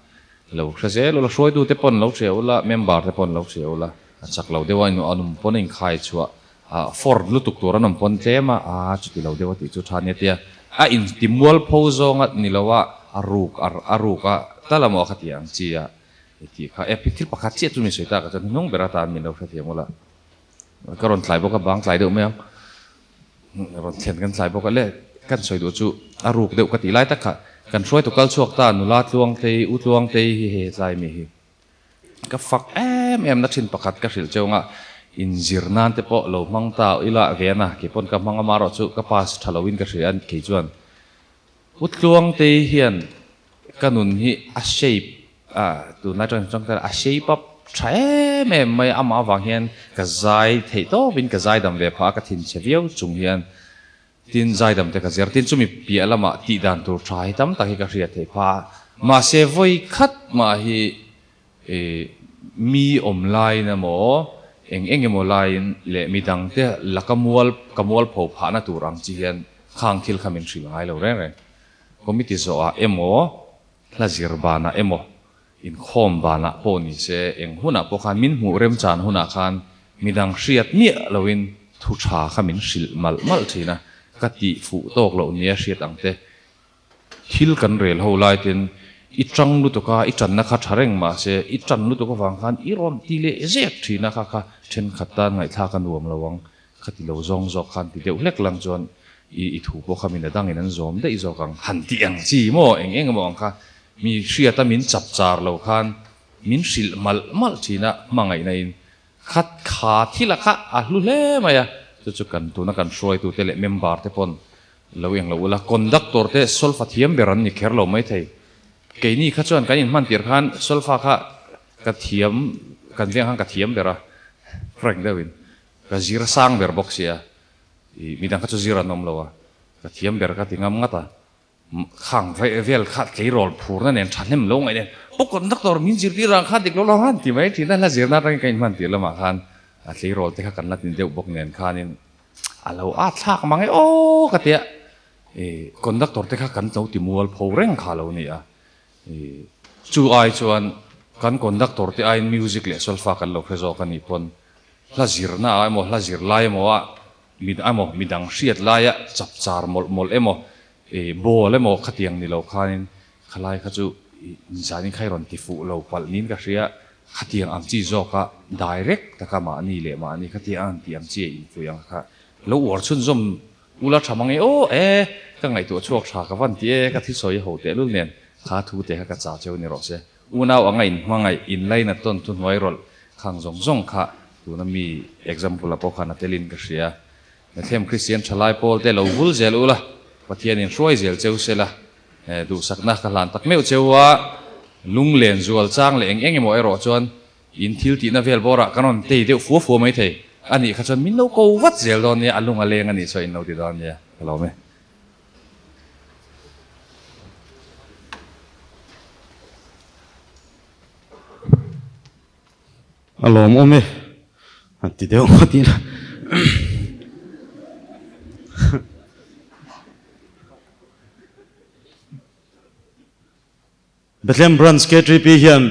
เราเสียเราช่วยดูแต่ปนเราเสียละเมมเบอร์แต่ปนเราเสียละจากเราเดี๋ยววันนู้นปนเองขายชัวฟอร์ดลุตุกตัวนั้นปนเจมาจุดที่เราเดี๋ยวติดจุดทานเนี่ยเดียอินติมัวลโพซงนี่เราว่าอารุกแต่ละหมอขัดยังจีที่ค่ะพิธีประกาศเจ้าจุดนี้สวยตาก็จะนุ่งเบรตานมีเราขัดยังหมดละก็รอนสายบอกกับบางสายเดียวไหมครับรอนเขียนกันสายบอกกันเลยกันสวยดูจุอารุกเดียวกติไล่ตะขะกันช่วยตุกัลช่วงตาหนุลาดลวงเตยอุดลวงเตยเฮใจมีก็ฝักนักชินประกาศกระสิลเจ้าอินจิรนันเตปโลมังตาอิละเวียนะกี่ปนกับมังมารอจุกับพาสทาลวินกระสิอันกี่จวนอุดลวงเตยเฮียนกันุนฮีอาเชยตัวนักจังแต่อาเชยปั๊บใช่ไม่อามาวังเฮียนกระจายเทโตวินกระจายดำเวพากระถินเชวิโอจุงเฮียนทินใจดำแต่กระเจียร์ทินจุมีเปียละมาตีดันตัวชายดำตะกี้กระเสียเทพามาเซฟอยคัดมาฮีมีอมไลน์นะหมอเองมอไลน์เละมีดังเตะลักกมวลผผานะตัวรังจีเห็นข้างคิลคำเป็นสิ่งไงเราเร่งก็มิติโซอาเอโมลาจิรบานะเอโมอินคอมบานะพอนี่เสเองหุ่นพวกขันมินหูเริ่มจานหุ่นขันมีดังเสียดเนี่ยเราวินทุชาขมินสิลมัลทีนะกติฟูโตกเราเนี่ยเสียดังเตะคิลกันเรลเขาไล่เป็นอีจังลุตุกาอีจันนักขัดเร่งมาเสอีจันลุตุกาฟังขันอีรอนทีเลเจ็ดทีนักขัดเช่นขัดตานไงท่ากันรวมระวังขัดที่เราจงจอกขันที่เดียวเล็กลังจวนอีถูกพวกขมินดังในนั้นจอมได้อีจอกังหันที่ยังจีโมเองมองค่ะมีเสียตามินจับจาร์เราขันมินสิลมัลทีนะมังไงในขัดขาที่ละค่ะลุเล่มาอะจุกันตัวนักการช่วยตัวเตเลเมมเบอร์เตปนเราอย่างเราละคอนดักตัวเตโซลฟาเทียมเบรันนี่แค่เราไม่ใช่เกนี่ข้าจวนกันยินมันเตียร์ขันโซลฟาค่ะกระเทียม kan viang hang ka thiam bera frank dawin ka zira sang ber box ya midang ka chu zira nom lowa ka thiam ber ka tingam ngata khang vai vel khat ke rol phur na nen thanem lo ngai nen pokon doctor min zir pi rang khat dik lo lo han ti mai thi na la zir na rang kain man ti lama khan a tlei rol te kha kan latin deuh bok nen khanin alo a thak mangai o ka tia conductor te kha kan chau ti mual pho reng kha lo ni a chu ai chuan kan conductor te ai music le solfa kan lo khezo kan ni pon la zir na ai mo la zir lai mo a mid amo midang hriat lai a chap char mol mol emo bol emo khatiang ni lo khanin khalai kha chu zani khairon ti fu lo pal nin ka hria khatiang ang chi zo ka direct ta ka ma ni le ma ni khatiang ti ang chi in fu yang kha lo war chun zom ula thamang e o ka ngai tu chuak tha ka van ti ka thi soi ho te lu nen kha thu te ka cha cheu ni ro se unaw angai hmangai in line ton tu noi rol khang zong zong kha tu na mi example apo khana telin ka hria na them christian thalai pol te lo vul zel ula pathian in roi zel cheu sela du sakna ka lan tak meu chewa lung len zual chang le eng emo ero chon in thil ti na vel bora kanon te de fu fu mai thei ani kha chon min no ko wat zel don ne alung aleng ani so in no ti don ya hello me alom ome anti deu mati na Bethlehem Branch K3P hian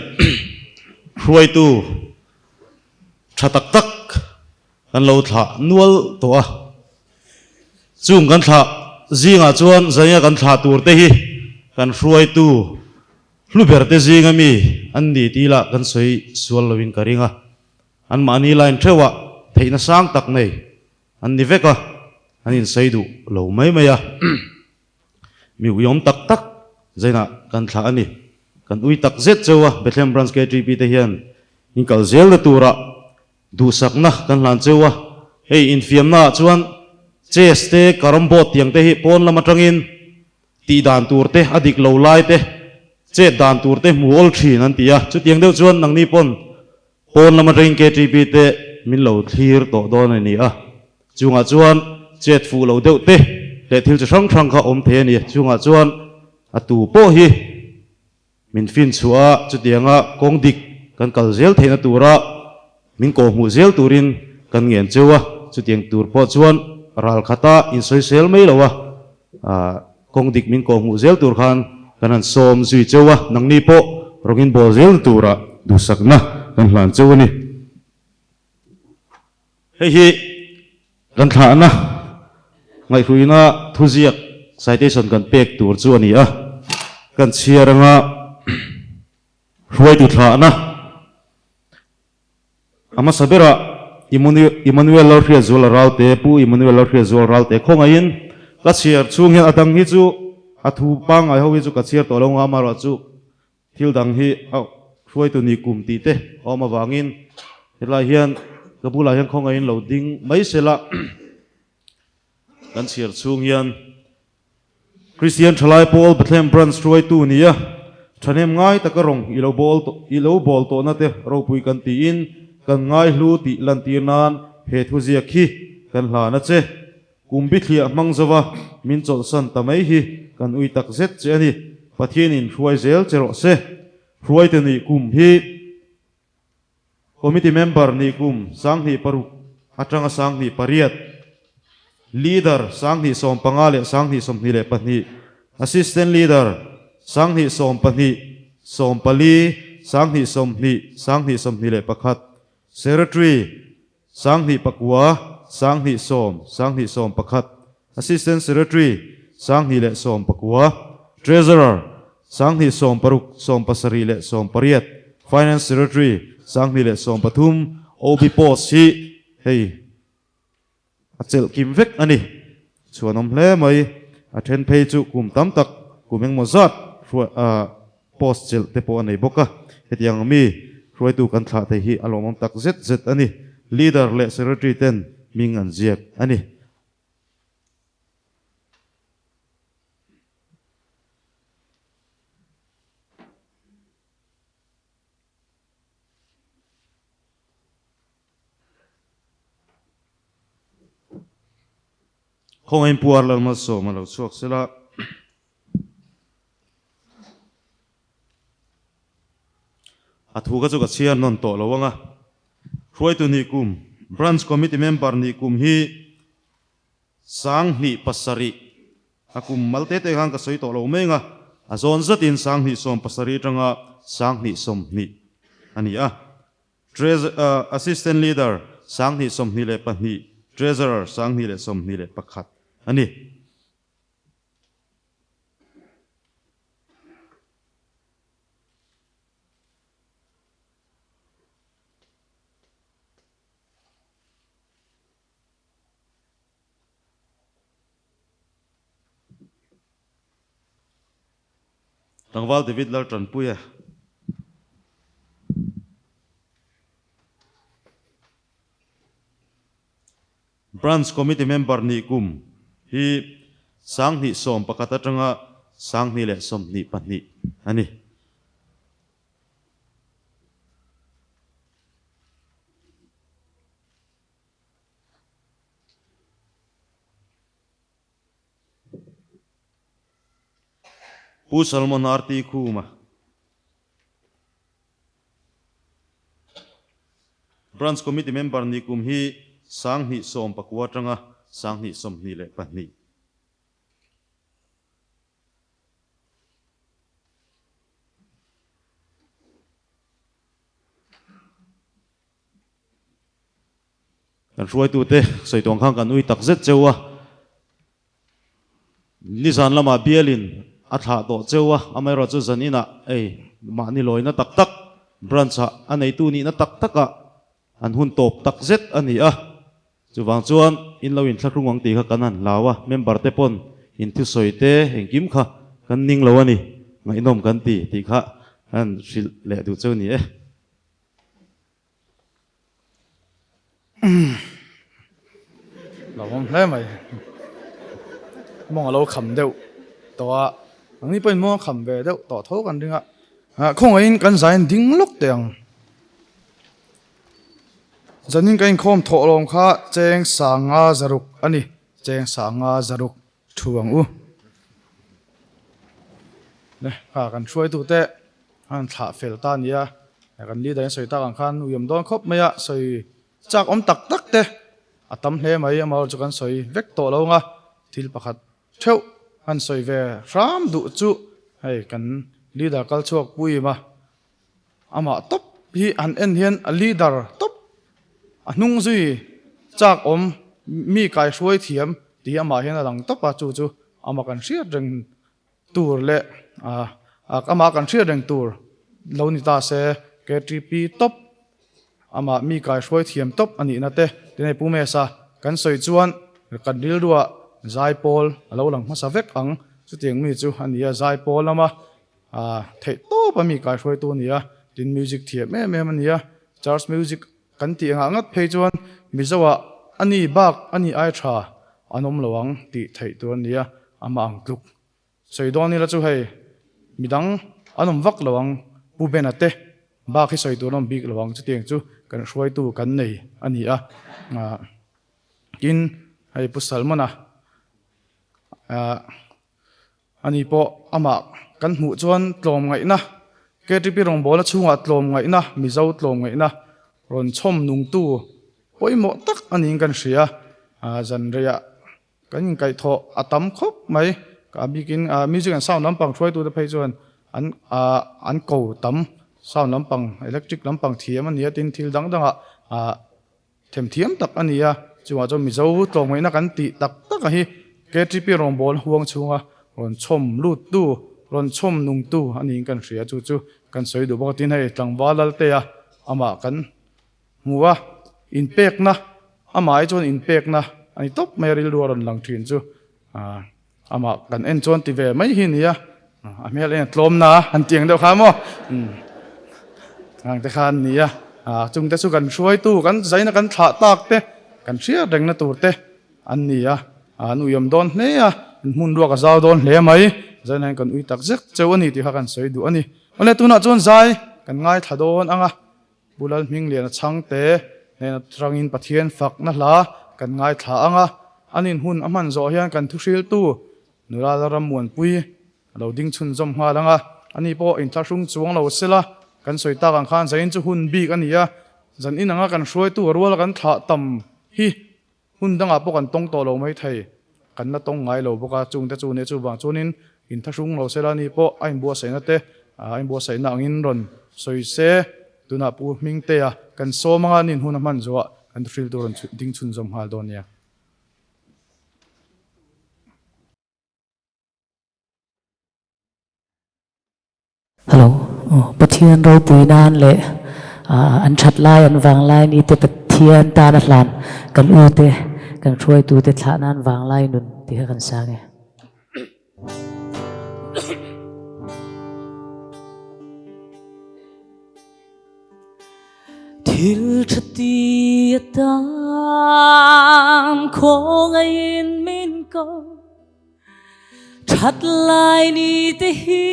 hruai tu thatak tak kan lo thla nual to a chung kan thla zinga chuan zanya kan thla tur te hi kan hruai tu hluber te zinga mi an ni tila kan soi sual lovin karinga an mani line thewa theina sang tak nei an ni veka anin saidu lo mai maya mi uyom tak tak zaina kan thla ani kan ui tak zet chewa Bethlehem Branch K3P te hian in kal zel na tura du sakna kan hlan chewa hei in fiam na chuan chest te karambot tiang te hi pon lama tangin ti dan tur te adik lo lai te che dan tur te muol thin an tia chu tiang deuh chuan nang ni pon lama tangin K3P te min lo thlir to don ani a chunga chuan chet fu lo deuh te le thil chi thrang thrang kha om the ani chunga chuan atu po hi min fin chua chu tianga kong dik kan kal zel theina tura min ko mu zel turin kan ngen chewa chu tiang tur po chuan ral khata in soi sel mai lowa kong dik min ko mu zel tur khan kanan som zui chewa nang ni po rongin bol zel tura du sakna kan hlan chewani hei hi kan thla na ngai hruina thuziak citation kan pek tur chu ani a kan chiaranga hruai tu thla na ama sabera Emmanuel Lorhia Zul Raute pu Emmanuel Lorhia Zul Raute khongain ka chiar chung hian atang hi chu athu pang ai ho hi chu ka chiar to lo nga ma ro chu thil dang hi hruai tu ni kum ti te oma wangin helai hian ka bula hian khongain lo ding mai sela kan chiar chung hian Christian Thalai Paul Bethlehem Branch hruai tu nia thanem ngai takarong ilo bol to na te ro pui kan ti in kan ngai hlu ti lan ti nan he thu zia khi kan hla na che kumbi thlia mangzawa min chol san tamai hi kan ui tak zet che ani pathian in hruai zel chero se hruai te ni kum hi committee member ni kum sang hi paru atanga sang hi pariat leader sang hi som pangale sang hi som ni le pani assistant leader sang hi som pani som pali sang hi som ni le pakhat secretary sang hi pakwa sang hi som pakhat assistant secretary sang hi le som pakwa treasurer sang hi som paruk som pasari le som pariat finance secretary sang hi le som pathum OB post hi hei achel kim vek ani chuanom hle mai athen phei chu kum tam tak kumeng mozat post chel te po anei boka hetiang mi hruai tu kan thla te hi alomam tak zet ani leader le secretary ten ming an ziak ani không em puar lần mà số mà lâu chuộc sẽ là thu cái chỗ cái chiên non tổ lâu nga rồi tu ni kum branch committee member ni kum hi sang ni pasari akum malte te hang ka soi to lo me nga azon zatin sang ni som pasari tanga sang ni som ni ani a assistant leader sang ni som ni le pa ni treasurer sang ni le som ni le pakhat ani Rangwal David Lar Tran Puya branch committee member ni kum hi sang ni som pakata tanga sang ni le som ni pani ani Pu Salmon Arti Kuma branch committee member ni kum hi sang ni som pakwa tanga sang ni som ni le pani kan ruai tu te soi tong khang kan ui tak zet chewa ni san lama bielin atha to chewa amai ro chu zanina ei ma ni loina tak tak branch anei tu ni na tak taka an hun top tak zet ani a chuwang chuan in lo in thlakung ang ti kha kanan lawa member te pon in thu soi te engkim kha kan ning lo ani ngai nom kan ti kha an sil le du chu ni e lâu không thế mày mong lâu khẩm đều tao anh đi bên mua khẩm về đều tao thốtกัน đừng ạ không ai cần giải đinh lúc tiền dân những cái khom thọ lòng khá chèn sang ngà zaruk ani chèn sang ngà zaruk chuang u nè cần xuôi tụ tệ han thả phèo ta nia cần đi đến sợi ta càng khan uyam don khop mày sợi chắc tắc tắc tệ tâm thế mày mà cho cần sợi vét tổ lâu nga thil pakhat theo han sợi về ram đủ chu hay cần leader kal chuak pui mà ama top hi an en hian a leader top nung zui chắc mi kai suai thiam ti ama hian lang top a chu chu ama kan ria reng tur le ama kan ria reng tur lo ni ta se KTP top ama mi kai suai thiam top ani na te tinai pu me sa kan soi chuan kan dil ruwa zai pol alo lang ma sa vek ang chu tiang mi chu ania zai pol lama thei to pa mi kai suai tu nia tin music thiam me ania church music kan ti anga ngat phei chuan mizawa ani bak ani ai tha anom lawang ti thei tu ania ama ang tluk soidon ni la chu hei midang anom vak lawang pu benate ba khi soi tu nom big lawang chu tiang chu kan suai tu kan nei ani a kin hei pu salmana ani po ama kan mu chuan tlom ngai na KTP rong bola chunga tlom ngai na mizo tlom ngai na ron chom nung tu poimo tak ani kan ria zan ria kan kai tho atam khop mai ka bikin music and sound lampang throi tu the phei chuan an ko tam sound lampang electric lampang thiam ani tin thil dang danga them thiam tak ani a chuwa cho mizo tlom ngai na kan ti tak tak hi KTP rong bol huang chunga ron chom lut tu ron chom nung tu ani kan ria chu chu kan soi du bo tin hei tlangwalal te a ama kan muwa impact na ama ai chon impact na ani top meril ruaron lang thin chu ama kan en chon ti ve mai hi nia amel en tlom na an tiang deuh kha mo ang te khan nia chung te chu kan hruai tu kan zaina kan thla tak te kan ria reng na tur te an nia an uyam don hne a mun ruak a zau don hle mai zaina kan ui tak zek cheu ani ti kha kan soi du ani ole tuna chon zai kan ngai thadon anga bulal ming lian chang te nen trangin pathian fak na hla kan ngai thla anga anin hun aman zo hian kan thu hril tu nula ram muan pui lo ding chun zom hma langa ani po in thla hrung chuang lo sela kan soita kan khan zain chu hun bik ania zan inanga kan hruai tu rual kan thla tam hi hun danga po kan tong to lo mai thei kan na tong ngai lo boka chung te chu ne chu bang chunin in thla hrung lo sela ni po ain bua saina te ain bua saina angin ron soi se tuna pu ming te a kan so manga nin hun aman zo kan thril tu ron ding chun zom hal don ya hello pathian ro puinan le an that lai an wang lai ni te pathian ta na hlan kan u te kan throi tu te thla nan wang lai nun ti kan sa nge thil thati tam khong in min ko that lai ni te hi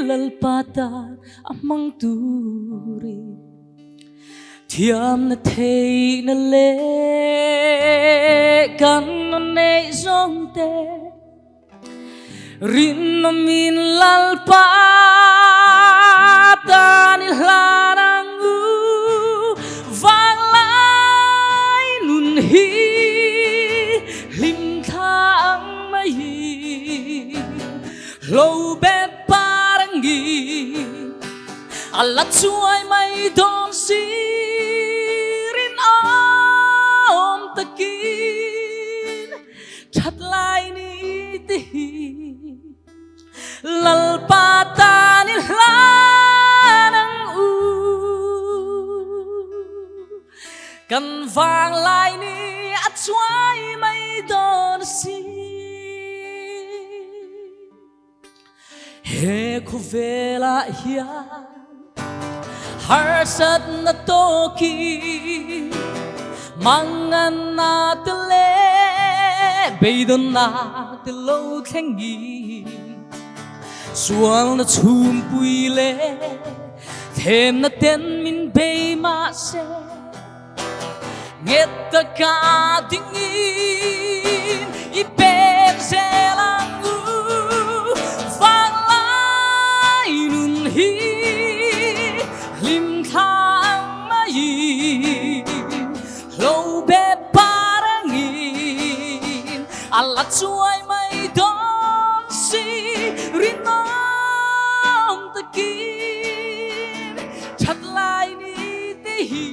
lal pata amang turi thiam na thei na le kan ne zong te rin na min lal pata ni larang u vang lai nun hi lim thang mai lo bet Allah chuai mai don sirin om takin chat lai ni ti lal patan lanang u kan vang lai ni a chuai mai don si he khu vela ya har sat na toki mangan na tele beidon na telo thengi suang na chum pui le thêm na ten min be ma se nget ta ka dingin I pen selang u vang lai nun hi lim thang mai lo be parangin Allah chuai mai don si rinom takin chat lai ni te hi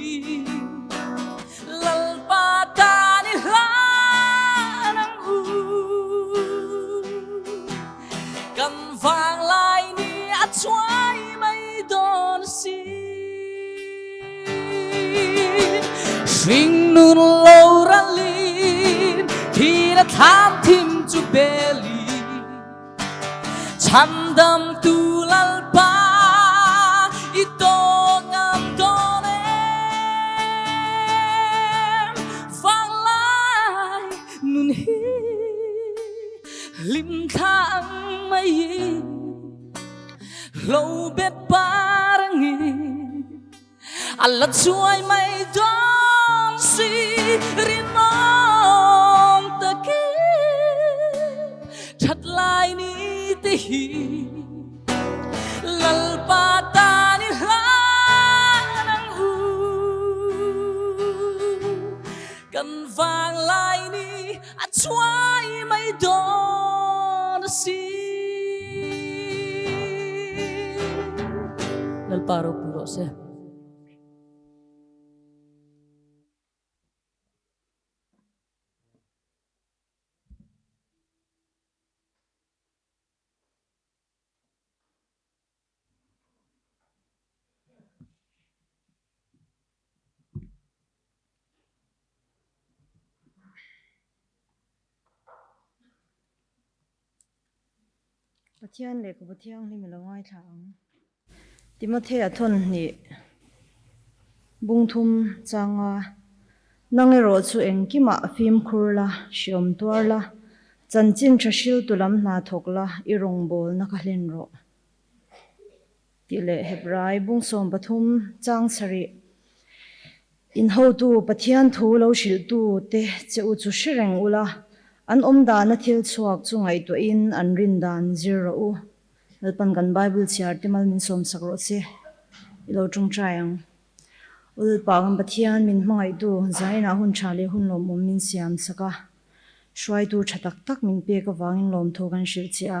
lal pata ni lanang u kan vang lai ni a chuai mai don si Swing nun lâu ra lin thì đã tham thim chu belly chăm đam tu lal ba ito ngam don em vang lai nun hi lim thang mai lâu bet parangin Allah chuai mai don si rinom takin chat lai ni te hi lal pata ni lanang u kan vang lai ni a chuai mai don si lal paro puro se Pathian le ko pathian ni melongai thang Timothy athon ni bungthum changa nangero chu engkima film khurla shiom twarla chanchin thashil tulam na thokla irong bol na khalin ro tile hebrai bungsom pathum chang sari in ho tu pathian thu lo shil tu te che u chu shreng ula an omda na thil chuak chungai to in an rin dan zero u alpan kan bible chiar timal min som sakro che ilo chung chayang ul pang pathian min mangai tu zaina hun chale hun lom mom min siam saka shwai tu thatak tak min pe ka wangin lom thokan shil chia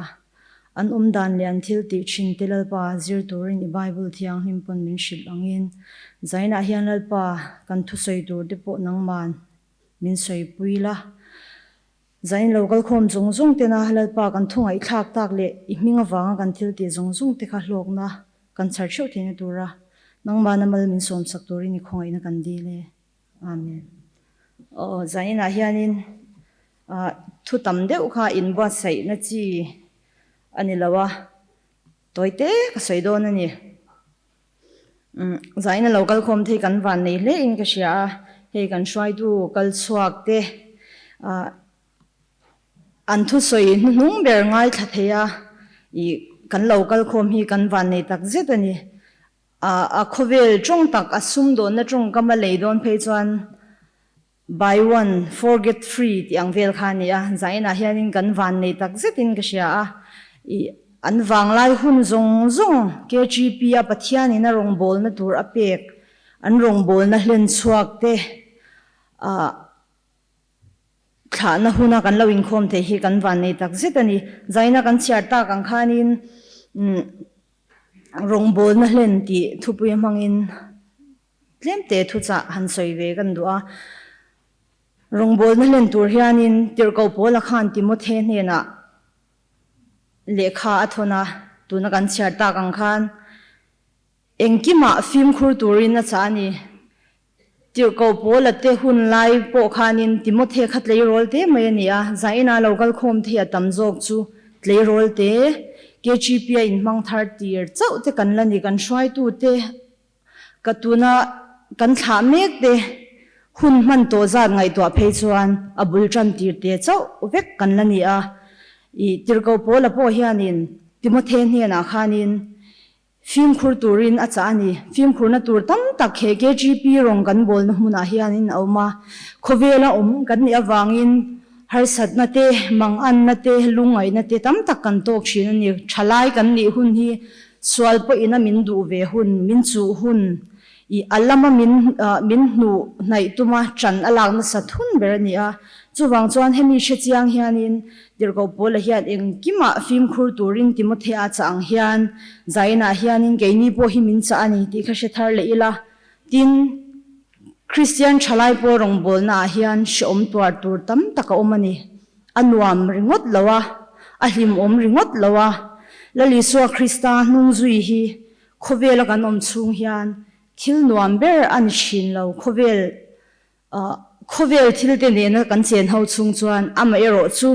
an dan lian thil ti thin telal pa zir turin i bible thiang him pon min shil angin zaina hian lal pa kan thu soi tur de po nang man min soi puila zain local khom zong zong te na halal pa kan thungai thak tak le i minga wanga kan thil ti zong zong te kha hlok na kan char chho thine tura nang ma na mal min som sak turi ni khongai na kan di le amen zaina hianin thu tam deuh kha in ba sai na chi ani lawa toite ka soidon ani zaina local khom thei kan van nei le in ka sia hei kan shwai tu kal chuak te an thu soi nung ber ngai thatheya I kan local khom hi kan van nei tak zet ani a khovel chong tak asum do na chong kama leidon phei chuan buy one forget free tiang vel khania zaina hianin kan van nei tak zetin ka sia an wang lai hun zong zong KGP a pathian in a rong bol na tur a pek an rong bol na hlen chuak te kha na huna kan lo in khom the hi kan van nei tak zetani zaina kan chiar ta kan khanin rong bol na hlen ti thupui mangin tlemte thu cha han soi ve kan du'a rong bol na hlen tur hianin tirko pola khan timothe ne na lekha athona tuna kan chiar ta kan khan engkima film khur turin na chani tirko pola te hun lai po khanin timothe khat lei rol te mai ania zaina local khom thia tam jok chu lei rol te KGP in mang 30 year chau te kan lani kan shwai tu te katuna kan thla mek te hun man to zat ngai to phei chuan abul tran tir te chau vek kan lani a I tirko pola po hianin timothe ne na khanin film khur turin achani film khurna tur tam tak he KGP rong kan bol na huna hianin awma khovela kan ni awangin har sat na te mang an na te lungai na te tam tak kan tok thin ani thalai kan ni hun hi swal po ina min du ve hun min chu hun I alama min nu nai tuma chan alang na sathun berani a chuwang chuan hemi shechiang hianin dirko pola hian engkima film khur turin timothe a chang hian zaina hianin geini po hi min cha ani ti kha she thar le ila tin Christian chalai po rong bol na hian shom tuar tur tam taka omani anuam ringot lawa ahlim om ringot lawa lali so Krista nung zui hi khovela kan om chung hian thil nuam ber an shin lo khovel thil te ne na kan chen ho chung chuan ama ero chu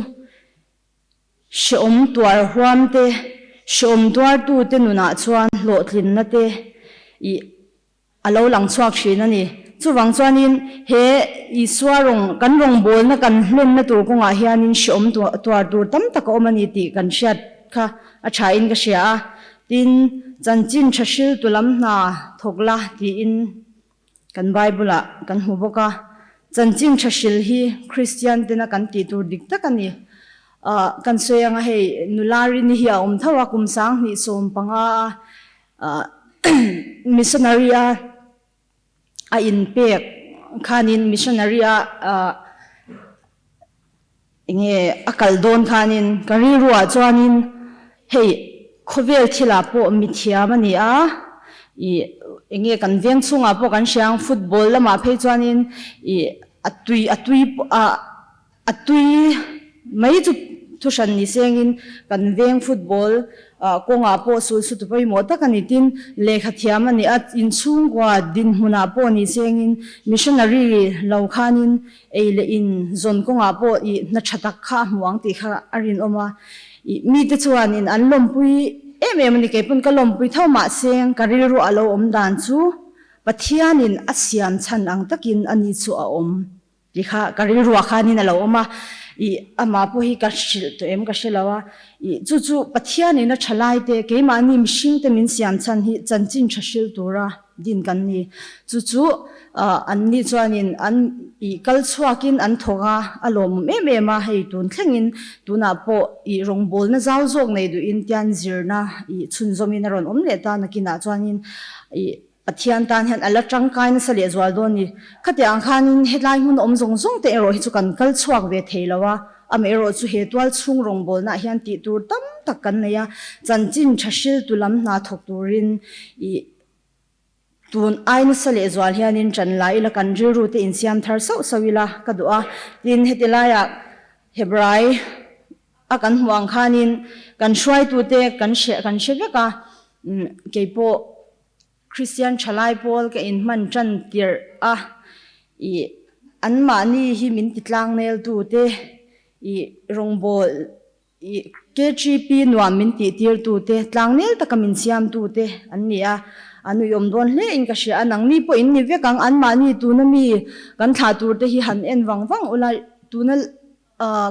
shom tuar huam te shom tuar tu te nuna chuan lo thlin na te I alo lang chuak thin ani chuwang chuanin he I swarong kan rong bol na kan hlen na tur konga hianin shom tuar tur tam tak omani ti kan shat kha a tha in ka sia tin chanchin thashil tulam na thokla ti in kan bible a kan huboka chanchin thashil hi Christian te na kan ti tur dik takani kan soyanga hei nulari ni hi om thawa kum sang ni som panga missionary a in pek khanin missionary inge akal don khanin kari ruwa chuanin hei khovel thila po mithia mani a I inge kan veng chunga po kan siang football lama phei chuanin I atui mai chu thushan ni sengin kan veng football konga po sul su tu pai mo ta kanitin lekha thiam ani at in chungwa din huna po ni sengin missionary lo khanin eile in zon konga po I na thatak kha muang ti kha arin oma I mi te chuanin an lompui ni ke pun ka lompui thoma seng karil ru alo om dan chu pathianin asiam chan ang takin ani chu a om ti kha karil ru khanin alo oma I ama po hi ka shil to em ka shilawa I chu pathian ina thalai te ke mani mishing te min siam chan hi chanchin thashil tura din kan ni chu an ni chuanin an I kal chuakin an thonga alom me ma hei tun thlengin tuna po I rongbol na zau zok nei du in tian zirna I chunzomin ron omle ta nakina chuanin I pathian tan han ala tangkai na sale zwal don ni khate ang khanin headline hun om zong zong te ro hi chu kan kal chuak ve theilawa ame ro chu he twal chung rongbol na hian ti tur tam tak kan neya chanchin thashil tulam na thok turin I tun ain sale zwal hianin chan lai la kan ri ru te in siam thar so sawila kadua tin hetilaya hebrai akan huang khanin kan shwai tu te kan she veka keipo Christian chalai pol ka in man chan tir I an mani hi min titlang nel tu te I rongbol I KGP nuam min ti tir tu te tlang nel takamin siam tu te an nia anu yom don le in ka sia anang ni po in ni vekang an mani tu na mi kan tha tur te hi han en wang ula tu na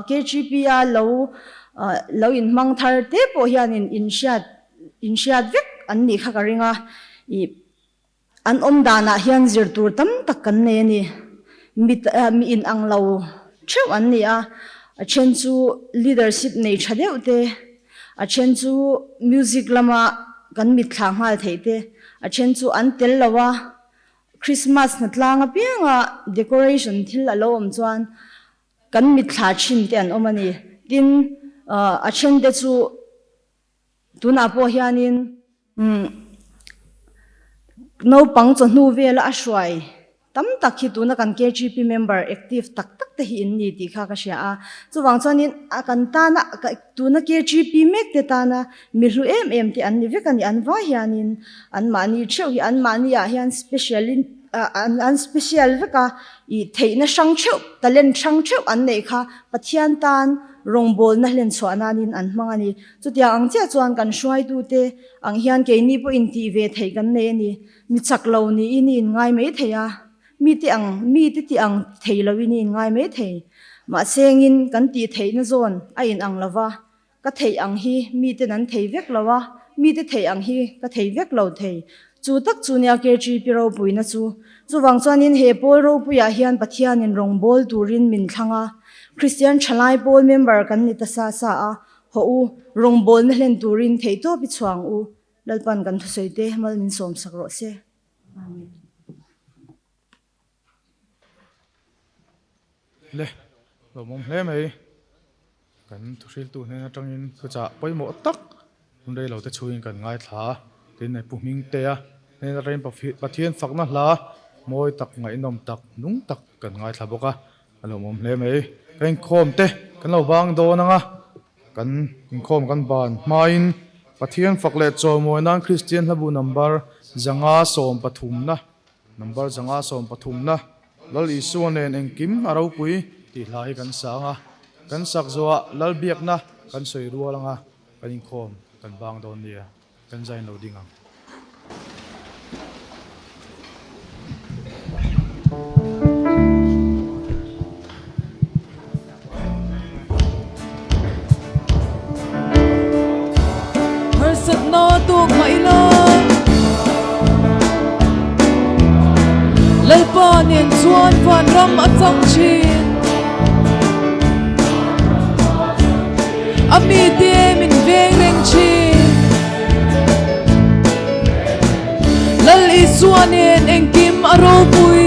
KGP a lo in mang thar te po hian in shat vek an ni kha ka ringa I an dana hian zir tur tam tak kan ne ni mi in ang lo theu an ni a chen chu leadership nei thadeu te a chen chu music lama kan mi thlang hal theite a chen chu an tel lawa Christmas na tlanga pianga decoration thil alo om chuan kan mi thla chin te an omani tin a chen de chu tuna po hianin no pang chu nu vela a hruai tam tak hi tuna kan KGP member active tak te hi in ni ti kha ka sia a chuwang chuanin a kan ta na tuna KGP mek te ta na mi hlu em ti an ni vekani an wa hianin an mani theu hi an mani a hian an special veka I theina sang theu talent sang theu an nei kha pathian tan rongbol na hlen chhuananin an hmangani chutia ang che chuan kan hruai tu te ang hian ke ni po in ti ve thei kan ne ni mi chaklo ni in ngai mai theya mi te ti ang theilo ni ngai mai thei ma sengin kan ti theina zon a in ang lawa ka thei ang hi mi te nan thei vek lawa mi te thei ang hi ka thei vek lo thei chu tak chunia KGP ro puina chu chuwang chuanin he pol ro puya hian pathianin rongbol turin min thlanga Christian chalai pol member kan ni ta sa a ho u rongbol na hlen turin thei to pi chuang u lalpan kan thusoite mal min som sakro se amen le lo mom hle mai kan thusil tu ne atangin chu cha poimo takundei lo te chuin kan ngai thla tin nei pu ming te a ne rain pathian fakna hla moi tak ngai nom tak nung tak kan ngai thla boka alo mom hle mai kan khom te kan lo wang do na nga kan khom kan ban main pathian fakle cho moi nan Christian habu number zanga som pathum na number zanga som pathum na lal isuanen engkim aro pui ti hlai kan sanga kan sak zoa lal biak na kan soi rualanga kan khom kan bang don nia kan zain lo dinga Harsat no tuk mailo lalpanin chuan van ram achang chin ami te min veng reng chin lal isuanin engkim aro pui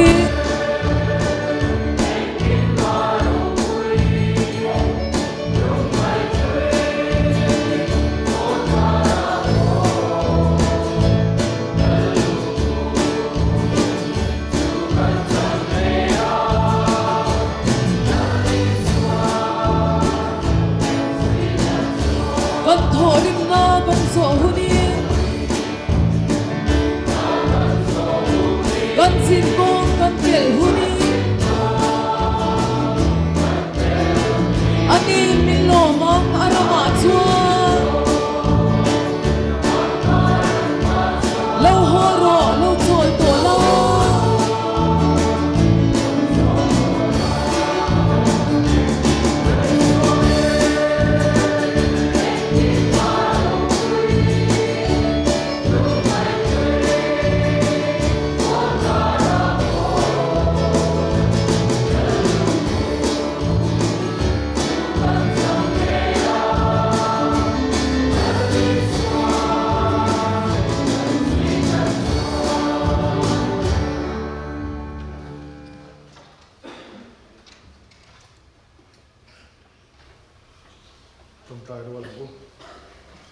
trong tai ruột u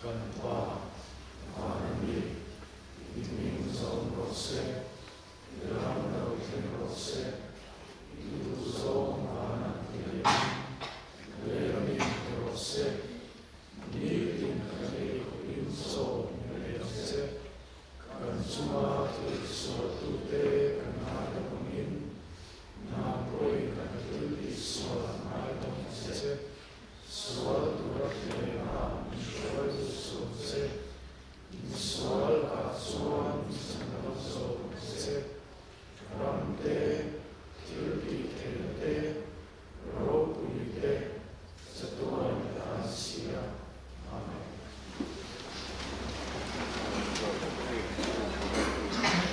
cần pa và đi mình sống rồi sẽ